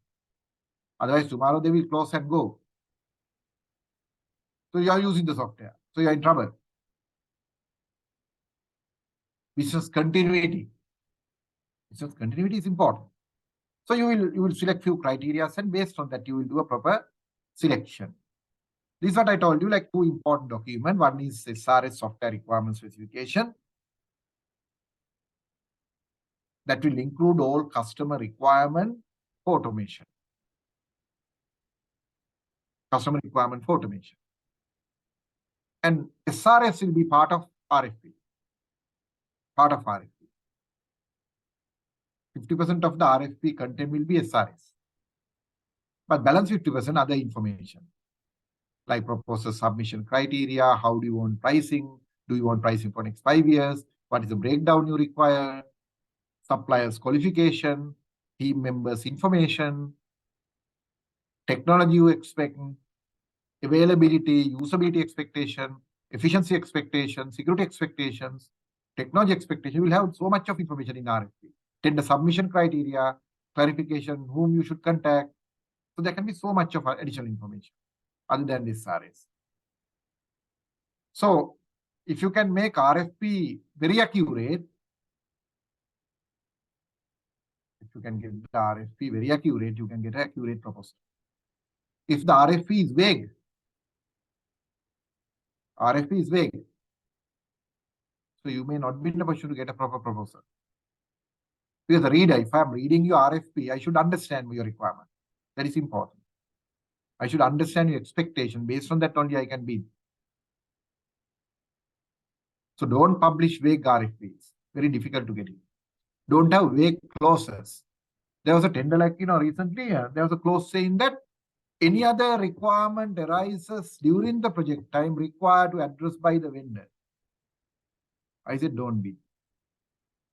Otherwise, tomorrow they will close and go. So you are using the software. So you are in trouble. Business continuity. Business continuity is important. So you will select few criteria, and based on that, you will do a proper selection. This is what I told you, like two important documents. One is SRS software requirement specification. That will include all customer requirement for automation. Customer requirement for automation. And SRS will be part of RFP. Part of RFP. 50% of the RFP content will be SRS. But balance 50% other information. Like proposal submission criteria, how do you want pricing? Do you want pricing for next 5 years? What is the breakdown you require? Suppliers qualification, team members information, technology you expect, availability, usability expectation, efficiency expectation, security expectations, technology expectation. You will have so much of information in RFP. Tender submission criteria, clarification, whom you should contact. So there can be so much of additional information other than this RS. So if you can make RFP very accurate, if you can get the RFP very accurate, you can get an accurate proposal. If the RFP is vague, so you may not be in a position to get a proper proposal. Because the reader, if I'm reading your RFP, I should understand your requirement. That is important. I should understand your expectation. Based on that only I can bid. So don't publish vague RFPs. Very difficult to get in. Don't have vague clauses. There was a tender like, recently, there was a clause saying that any other requirement arises during the project time required to address by the vendor. I said, don't bid.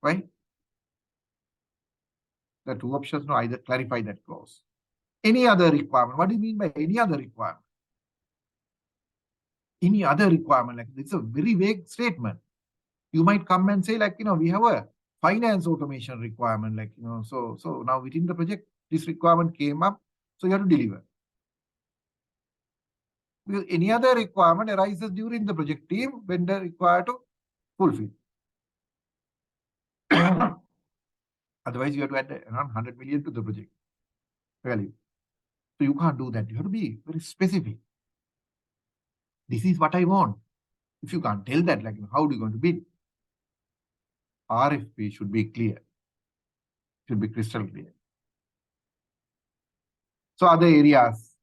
Why? The two options, no, either clarify that clause. Any other requirement. What do you mean by any other requirement? Any other requirement, like it's a very vague statement. You might come and say, like, we have a finance automation requirement, like, so now within the project, this requirement came up, so you have to deliver. Because any other requirement arises during the project team when they're required to fulfill. Otherwise, you have to add around 100 million to the project value. So you can't do that. You have to be very specific. This is what I want. If you can't tell that, like, how are you going to bid? RFP should be clear. Should be crystal clear. So other areas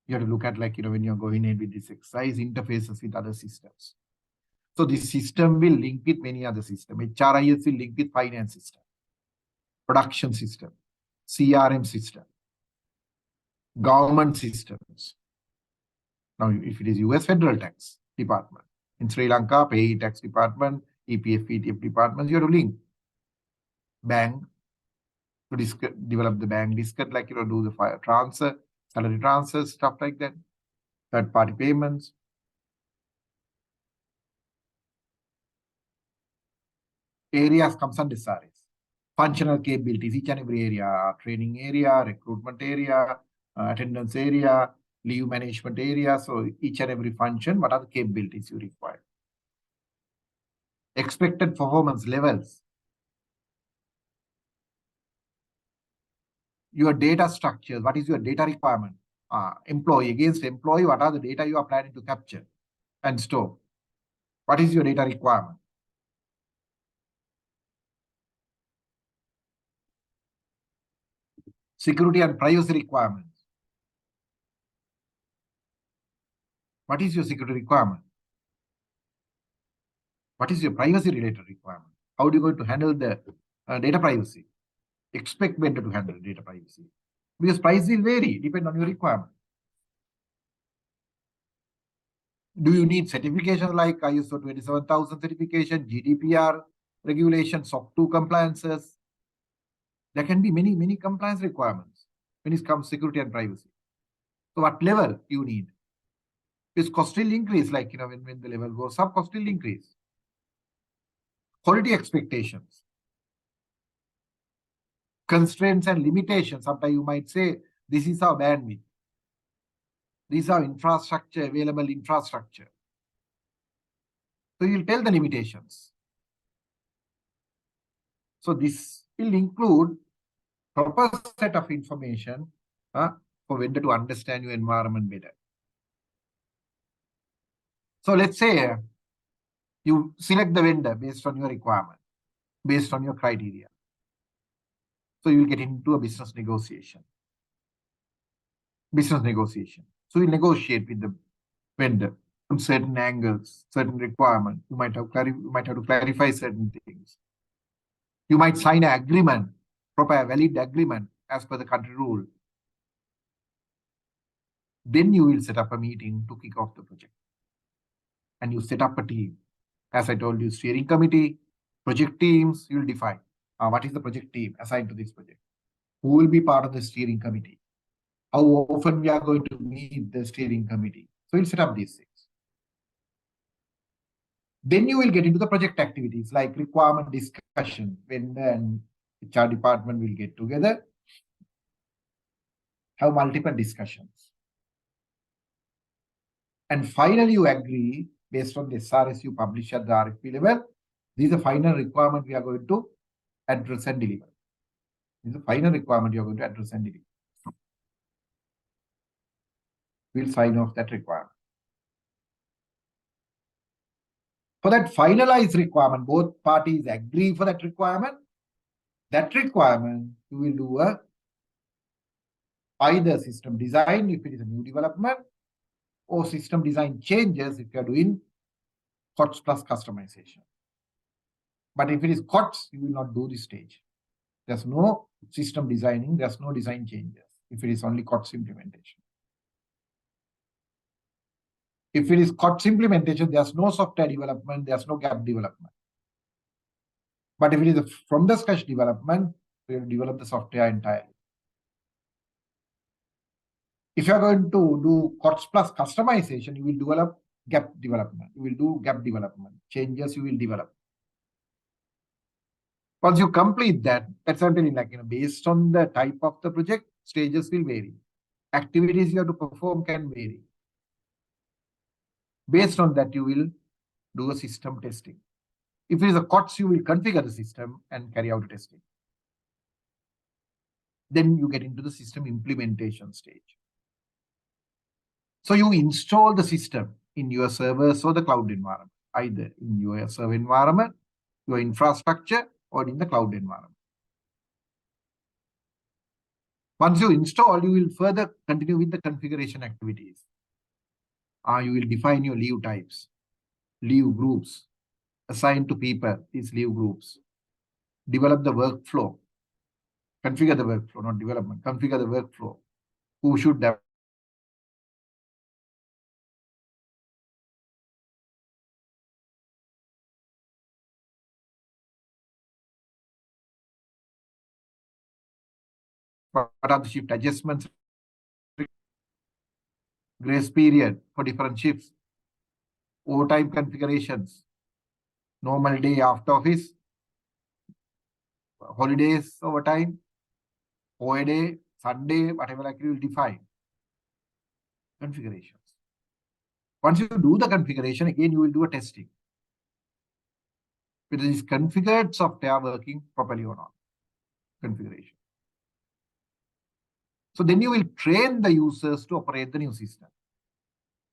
you have to look at, like, when you're going in with this exercise, interfaces with other systems. So this system will link with many other systems. HRIS will link with finance system, production system, CRM system, government systems. Now, if it is US federal tax department, in Sri Lanka, pay tax department, EPF, ETF departments, you have to link. Bank, to develop the bank discount, like, do the fire transfer, salary transfers, stuff like that. Third party payments. Areas comes under SRS. Functional capabilities, each and every area, training area, recruitment area, attendance area, leave management area. So each and every function, what are the capabilities you require? Expected performance levels. Your data structures, what is your data requirement? Employee against employee, what are the data you are planning to capture and store? What is your data requirement? Security and privacy requirements. What is your security requirement? What is your privacy related requirement? How are you going to handle the data privacy? Expect vendor to handle data privacy. Because price will vary, depend on your requirement. Do you need certification like ISO 27000 certification, GDPR regulation, SOC 2 compliances? There can be many compliance requirements when it comes to security and privacy. So what level you need? Its cost will increase, like, when the level goes up, cost will increase. Quality expectations, constraints and limitations. Sometimes you might say, this is our bandwidth. This is our infrastructure, available infrastructure. So you'll tell the limitations. So this will include proper set of information for vendor to understand your environment better. So let's say you select the vendor based on your requirement, based on your criteria. So you'll get into a business negotiation. So you'll negotiate with the vendor from certain angles, certain requirements. You might have to clarify certain things. You might sign an agreement, proper valid agreement as per the country rule. Then you will set up a meeting to kick off the project. And you set up a team. As I told you, steering committee, project teams, you will define what is the project team assigned to this project. Who will be part of the steering committee? How often we are going to meet the steering committee? So you'll set up these things. Then you will get into the project activities like requirement discussion. Vendor and HR department will get together, have multiple discussions. And finally, you agree based on the SRS you publish at the RFP level. This is the final requirement we are going to address and deliver. This is the final requirement you are going to address and deliver. We'll sign off that requirement. For that finalized requirement, both parties agree for that requirement. That requirement, you will do either system design if it is a new development, or system design changes if you are doing COTS plus customization. But if it is COTS, you will not do this stage. There's no system designing, there's no design changes if it is only COTS implementation. If it is COTS implementation, there's no software development, there's no gap development. But if it is from the scratch development, we will develop the software entirely. If you are going to do COTS plus customization, you will develop gap development. You will do gap development. Changes you will develop. Once you complete that, that's something like, based on the type of the project, stages will vary. Activities you have to perform can vary. Based on that, you will do a system testing. If it is a COTS, you will configure the system and carry out testing. Then you get into the system implementation stage. So you install the system in your servers or the cloud environment, either in your server environment, your infrastructure, or in the cloud environment. Once you install, you will further continue with the configuration activities. You will define your leave types, leave groups, assign to people these leave groups, develop the workflow, configure the workflow, not development, configure the workflow, who should have what are the shift adjustments, grace period for different shifts, overtime configurations, normal day after office, holidays overtime, OA day, Sunday, whatever like you will define. Configurations. Once you do the configuration, again, you will do a testing. Whether this configured software working properly or not. Configuration. So then you will train the users to operate the new system.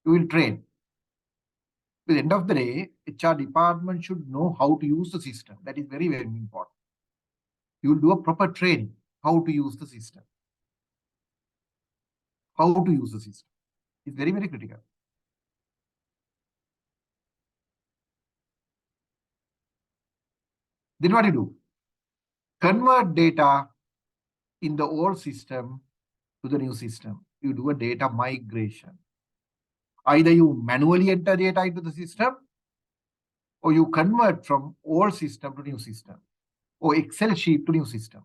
You will train. At the end of the day, HR department should know how to use the system. That is very, very important. You will do a proper training, how to use the system. How to use the system. It's very, very critical. Then what do you do? Convert data in the old system to the new system. You do a data migration. Either you manually enter data into the system, or you convert from old system to new system, or Excel sheet to new system.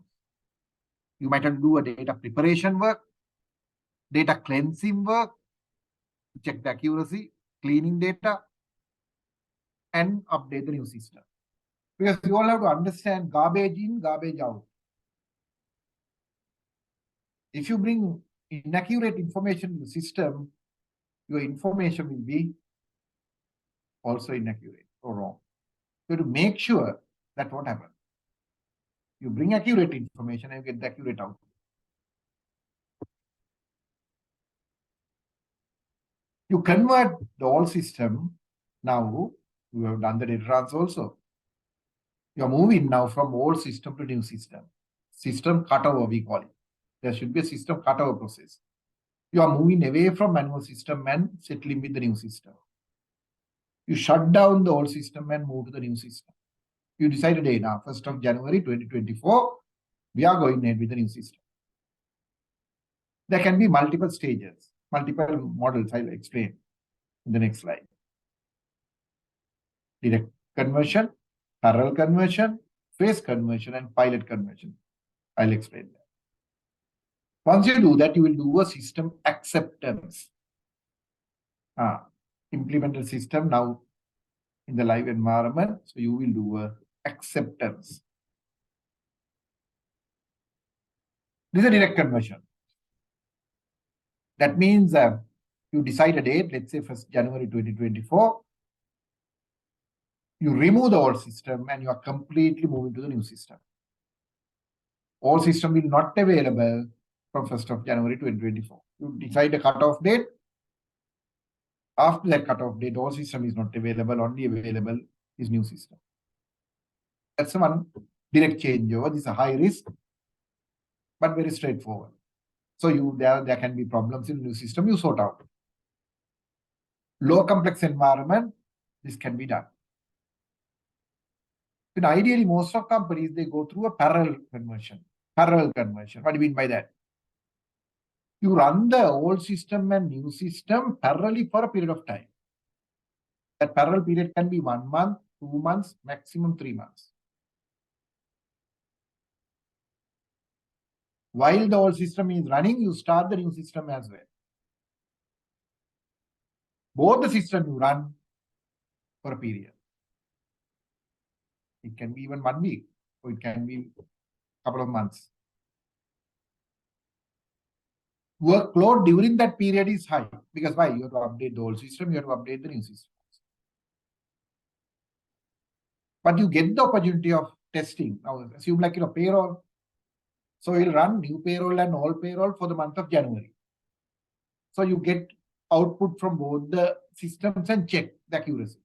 You might have to do a data preparation work, data cleansing work, check the accuracy, cleaning data, and update the new system. Because you all have to understand garbage in, garbage out. If you bring inaccurate information to the system, your information will be also inaccurate or wrong. So to make sure that what happens, you bring accurate information and you get the accurate output. You convert the old system. Now you have done the data transfer also. You are moving now from old system to new system. System cutover, we call it. There should be a system cutover process. You are moving away from manual system and settling with the new system. You shut down the old system and move to the new system. You decide a day now, 1st of January 2024, we are going ahead with the new system. There can be multiple stages, multiple models. I'll explain in the next slide. Direct conversion, parallel conversion, phase conversion, and pilot conversion. I'll explain that. Once you do that, you will do a system acceptance. Implement the system now in the live environment. So you will do a acceptance. This is a direct conversion. That means you decide a date, let's say 1st January 2024. You remove the old system and you are completely moving to the new system. Old system will not be available from 1st of January 2024. You decide a cutoff date. After that cutoff date, old system is not available, only available is new system. That's one direct changeover. This is a high risk, but very straightforward. So there can be problems in the new system, you sort out. Low complex environment, this can be done. But ideally, most of companies, they go through a parallel conversion. Parallel conversion. What do you mean by that? You run the old system and new system parallelly for a period of time. That parallel period can be 1 month, 2 months, maximum 3 months. While the old system is running, you start the new system as well. Both the system you run for a period. It can be even 1 week, or it can be a couple of months. Workload during that period is high. Because why? You have to update the old system, you have to update the new system. But you get the opportunity of testing. Now, assume like payroll. So you'll run new payroll and old payroll for the month of January. So you get output from both the systems and check the accuracy.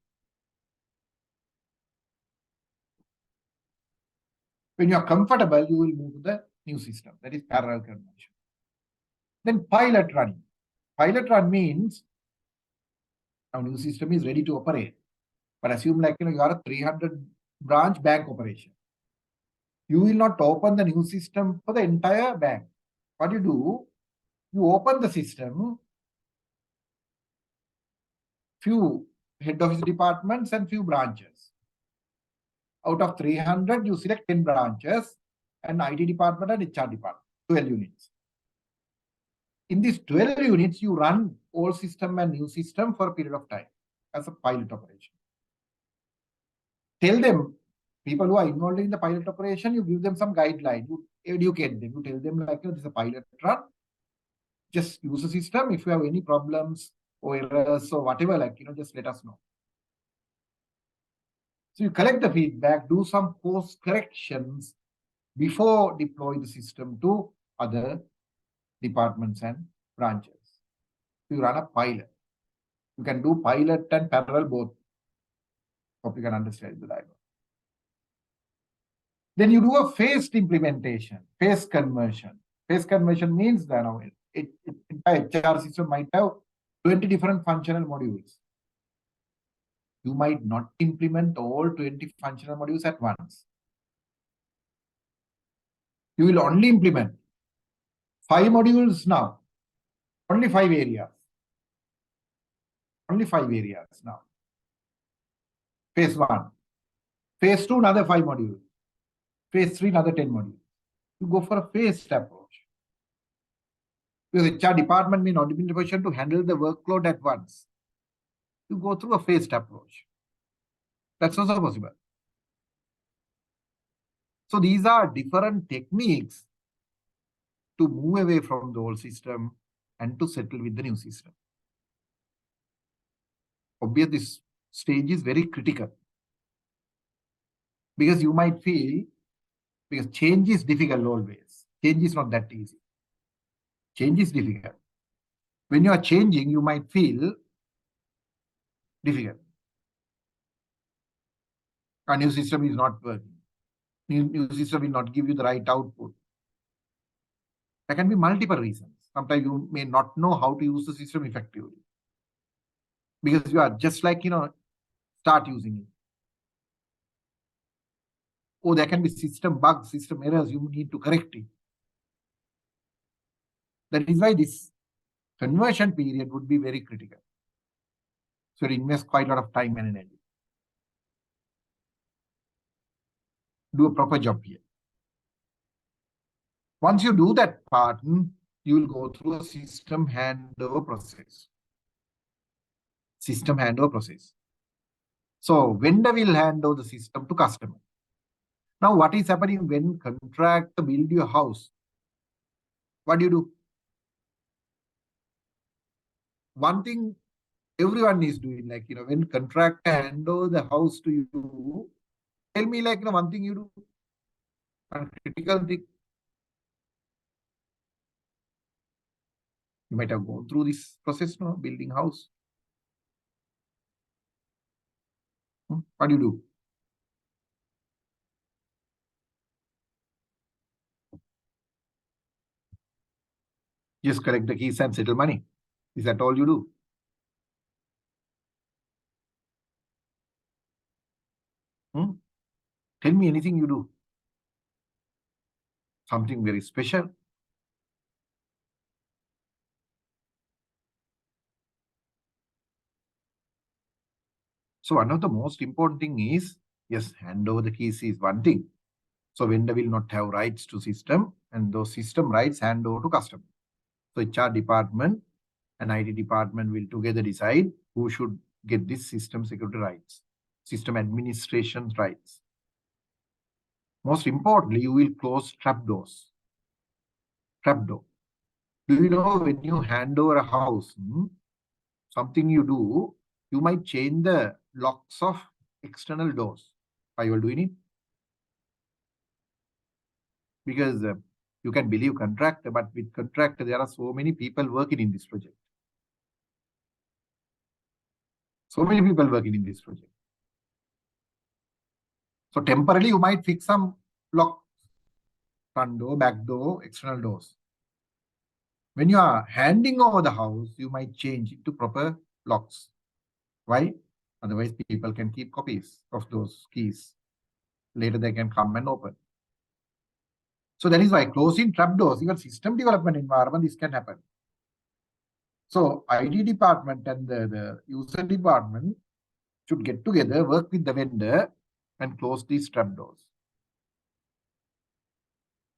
When you are comfortable, you will move to the new system. That is parallel conversion. Then pilot running. Pilot run means our new system is ready to operate. But assume like you are a 300 branch bank operation. You will not open the new system for the entire bank. What you do, you open the system, few head office departments and few branches. Out of 300, you select 10 branches and IT department and HR department, 12 units. In these 12 units, you run old system and new system for a period of time as a pilot operation. Tell them, people who are involved in the pilot operation, you give them some guideline, you educate them, you tell them like, this is a pilot run. Just use the system. If you have any problems or errors or whatever, just let us know. So you collect the feedback, do some course corrections before deploying the system to other departments and branches. You run a pilot. You can do pilot and parallel both. Hope you can understand the diagram. Then you do a phased implementation, phase conversion. Phase conversion means that now HR system might have 20 different functional modules. You might not implement all 20 functional modules at once. You will only implement 5 modules now. Only 5 areas. Only 5 areas now. Phase 1. Phase 2, another 5 modules. Phase 3, another 10 modules. You go for a phased approach. Because HR department may not be in the position to handle the workload at once. You go through a phased approach. That's also possible. So these are different techniques to move away from the old system and to settle with the new system. Obviously, this stage is very critical. Because you might feel, because change is difficult always. Change is not that easy. Change is difficult. When you are changing, you might feel difficult. A new system is not working. New system will not give you the right output. There can be multiple reasons. Sometimes you may not know how to use the system effectively. Because you are just like, start using it. Or there can be system bugs, system errors, you need to correct it. That is why this conversion period would be very critical. So you invest quite a lot of time and energy. Do a proper job here. Once you do that part, you will go through a system handover process. System handover process. So vendor will hand over the system to customer. Now, what is happening when contractor build your house? What do you do? One thing everyone is doing, like, when contractor hand over the house to you, tell me, like, one thing you do. One critical thing. You might have gone through this process, building house. What do you do? Just collect the keys and settle money. Is that all you do? Tell me anything you do. Something very special. So one of the most important thing is, yes, hand over the keys is one thing. So vendor will not have rights to system, and those system rights hand over to customer. So HR department and IT department will together decide who should get this system security rights, system administration rights. Most importantly, you will close trapdoors. Trapdoor. Do you know when you hand over a house, something you do, you might change the locks of external doors. Why you are doing it? Because you can believe contractor, but with contractor, there are so many people working in this project. So many people working in this project. So temporarily, you might fix some lock, front door, back door, external doors. When you are handing over the house, you might change it to proper locks. Why? Otherwise, people can keep copies of those keys. Later, they can come and open. So that is why closing trapdoors, even system development environment, this can happen. So IT department and the user department should get together, work with the vendor, and close these trapdoors.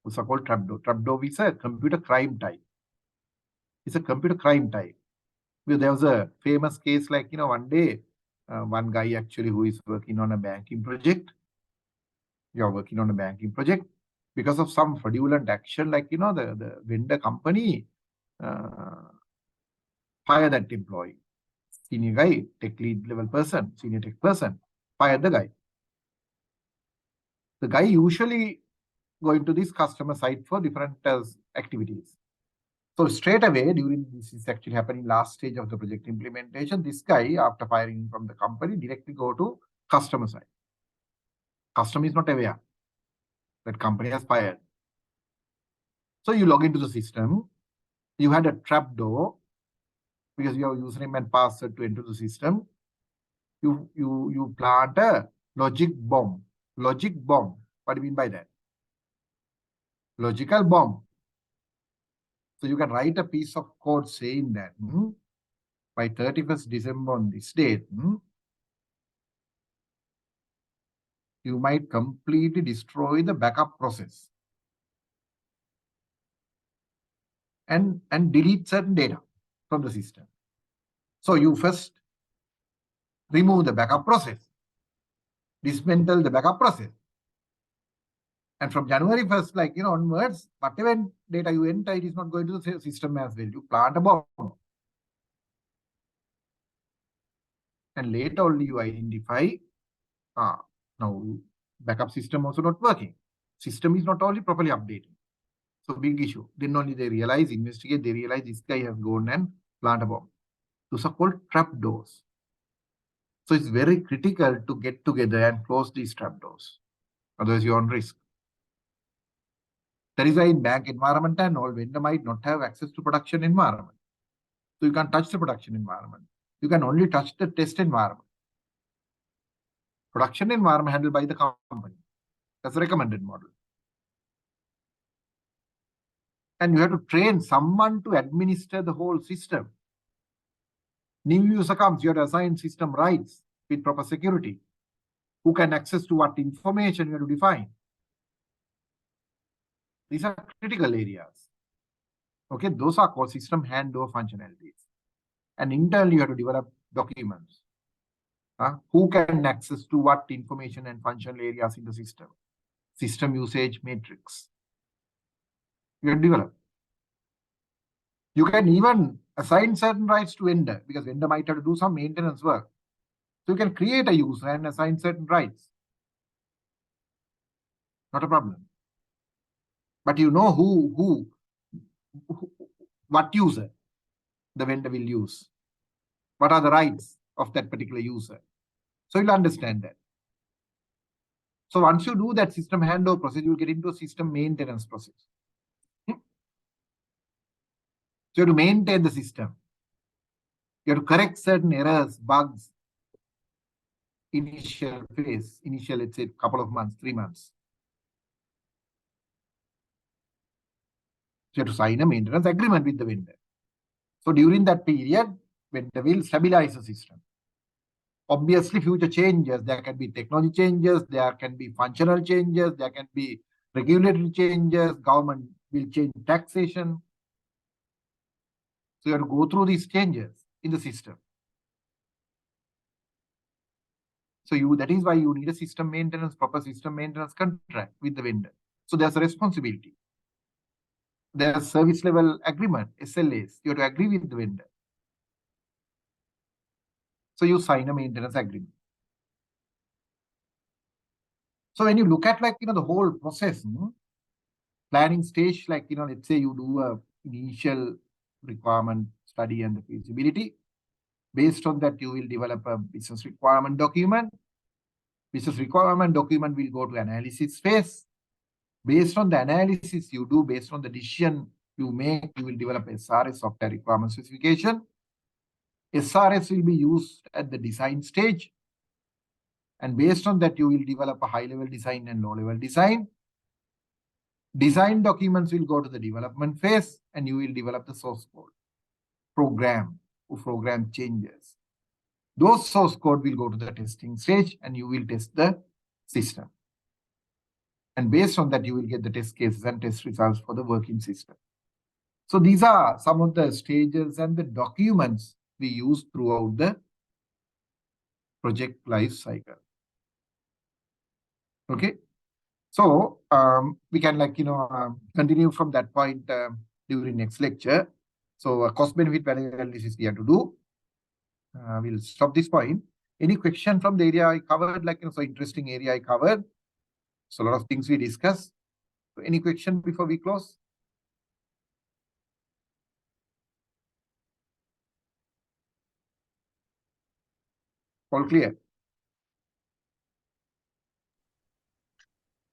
It's called trapdoor. Trapdoor is a computer crime type. It's a computer crime type. Because there was a famous case, like, one day, one guy actually who is working on a banking project. You're working on a banking project. Because of some fraudulent action, like, the vendor company fire that employee. Senior guy, tech lead level person, senior tech person, fire the guy. The guy usually going to this customer site for different activities. So straight away, during this is actually happening last stage of the project implementation, this guy, after firing from the company, directly go to customer side. Customer is not aware that company has fired. So you log into the system. You had a trap door because you have username and password to enter the system. You plant a logic bomb. Logic bomb. What do you mean by that? Logical bomb. So you can write a piece of code saying that by 31st December on this date, you might completely destroy the backup process. and delete certain data from the system. So you first remove the backup process, dismantle the backup process. And from January 1st, onwards, whatever data you enter, it is not going to the system as well. You plant a bomb. And later only you identify, now backup system also not working. System is not only properly updated. So big issue. Then only they investigate, they realize this guy has gone and plant a bomb. Those are called trapdoors. So it's very critical to get together and close these trapdoors. Otherwise you're on risk. That is why in bank environment and all, vendor might not have access to production environment. So you can't touch the production environment. You can only touch the test environment. Production environment handled by the company. That's a recommended model. And you have to train someone to administer the whole system. New user comes, you have to assign system rights with proper security. Who can access to what information you have to define. These are critical areas. Okay, those are called system handover functionalities. And internally, you have to develop documents. Who can access to what information and functional areas in the system? System usage matrix. You have to develop. You can even assign certain rights to vendor because vendor might have to do some maintenance work. So you can create a user and assign certain rights. Not a problem. But you know what user the vendor will use. What are the rights of that particular user? So you'll understand that. So once you do that system handover process, you'll get into a system maintenance process. So you have to maintain the system. You have to correct certain errors, bugs, initial phase, let's say, couple of months, 3 months. So you have to sign a maintenance agreement with the vendor. So during that period, vendor will stabilize the system. Obviously, future changes, there can be technology changes, there can be functional changes, there can be regulatory changes, government will change taxation. So you have to go through these changes in the system. So that is why you need a system maintenance, proper system maintenance contract with the vendor. So there's a responsibility. There's service level agreement, SLAs. You have to agree with the vendor. So you sign a maintenance agreement. So when you look at the whole process, planning stage, let's say you do a initial requirement study and the feasibility. Based on that, you will develop a business requirement document. Business requirement document will go to analysis phase. Based on the analysis you do, based on the decision you make, you will develop SRS, software requirement specification. SRS will be used at the design stage. And based on that, you will develop a high-level design and low-level design. Design documents will go to the development phase, and you will develop the source code, program changes. Those source code will go to the testing stage, and you will test the system. And based on that, you will get the test cases and test results for the working system. So these are some of the stages and the documents we use throughout the project life cycle. Okay. So we can continue from that point during next lecture. So cost benefit value analysis we have to do. We'll stop this point. Any question from the area I covered, so interesting area I covered. So a lot of things we discussed. So any question before we close? All clear?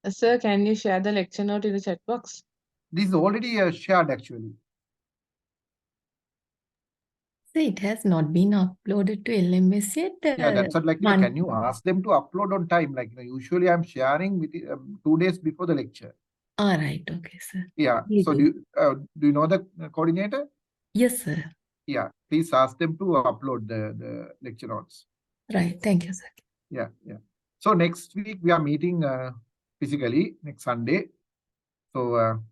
Sir, can you share the lecture note in the chat box? This is already shared actually. So it has not been uploaded to LMS yet. Yeah, that's what, can you ask them to upload on time? Usually I'm sharing with 2 days before the lecture. All right, okay, sir. Yeah. So do you know the coordinator? Yes, sir. Yeah, please ask them to upload the lecture notes. Right. Thank you, sir. Yeah. So next week we are meeting physically next Sunday. So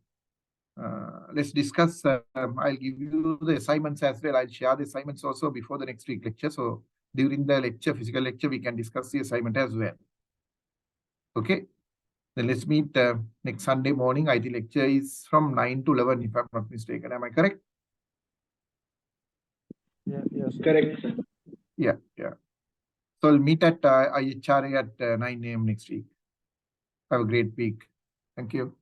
let's discuss. I'll give you the assignments as well. I'll share the assignments also before the next week lecture. So during the lecture, physical lecture, we can discuss the assignment as well. Okay. Then let's meet next Sunday morning. IT lecture is from 9 to 11, if I'm not mistaken. Am I correct? Yeah, yes. Correct, sir. Yeah. So I'll meet at IHRA at 9 a.m. next week. Have a great week. Thank you.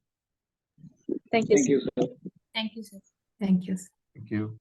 Thank you, Thank sir. you, sir. Thank you, sir. Thank you. Thank you.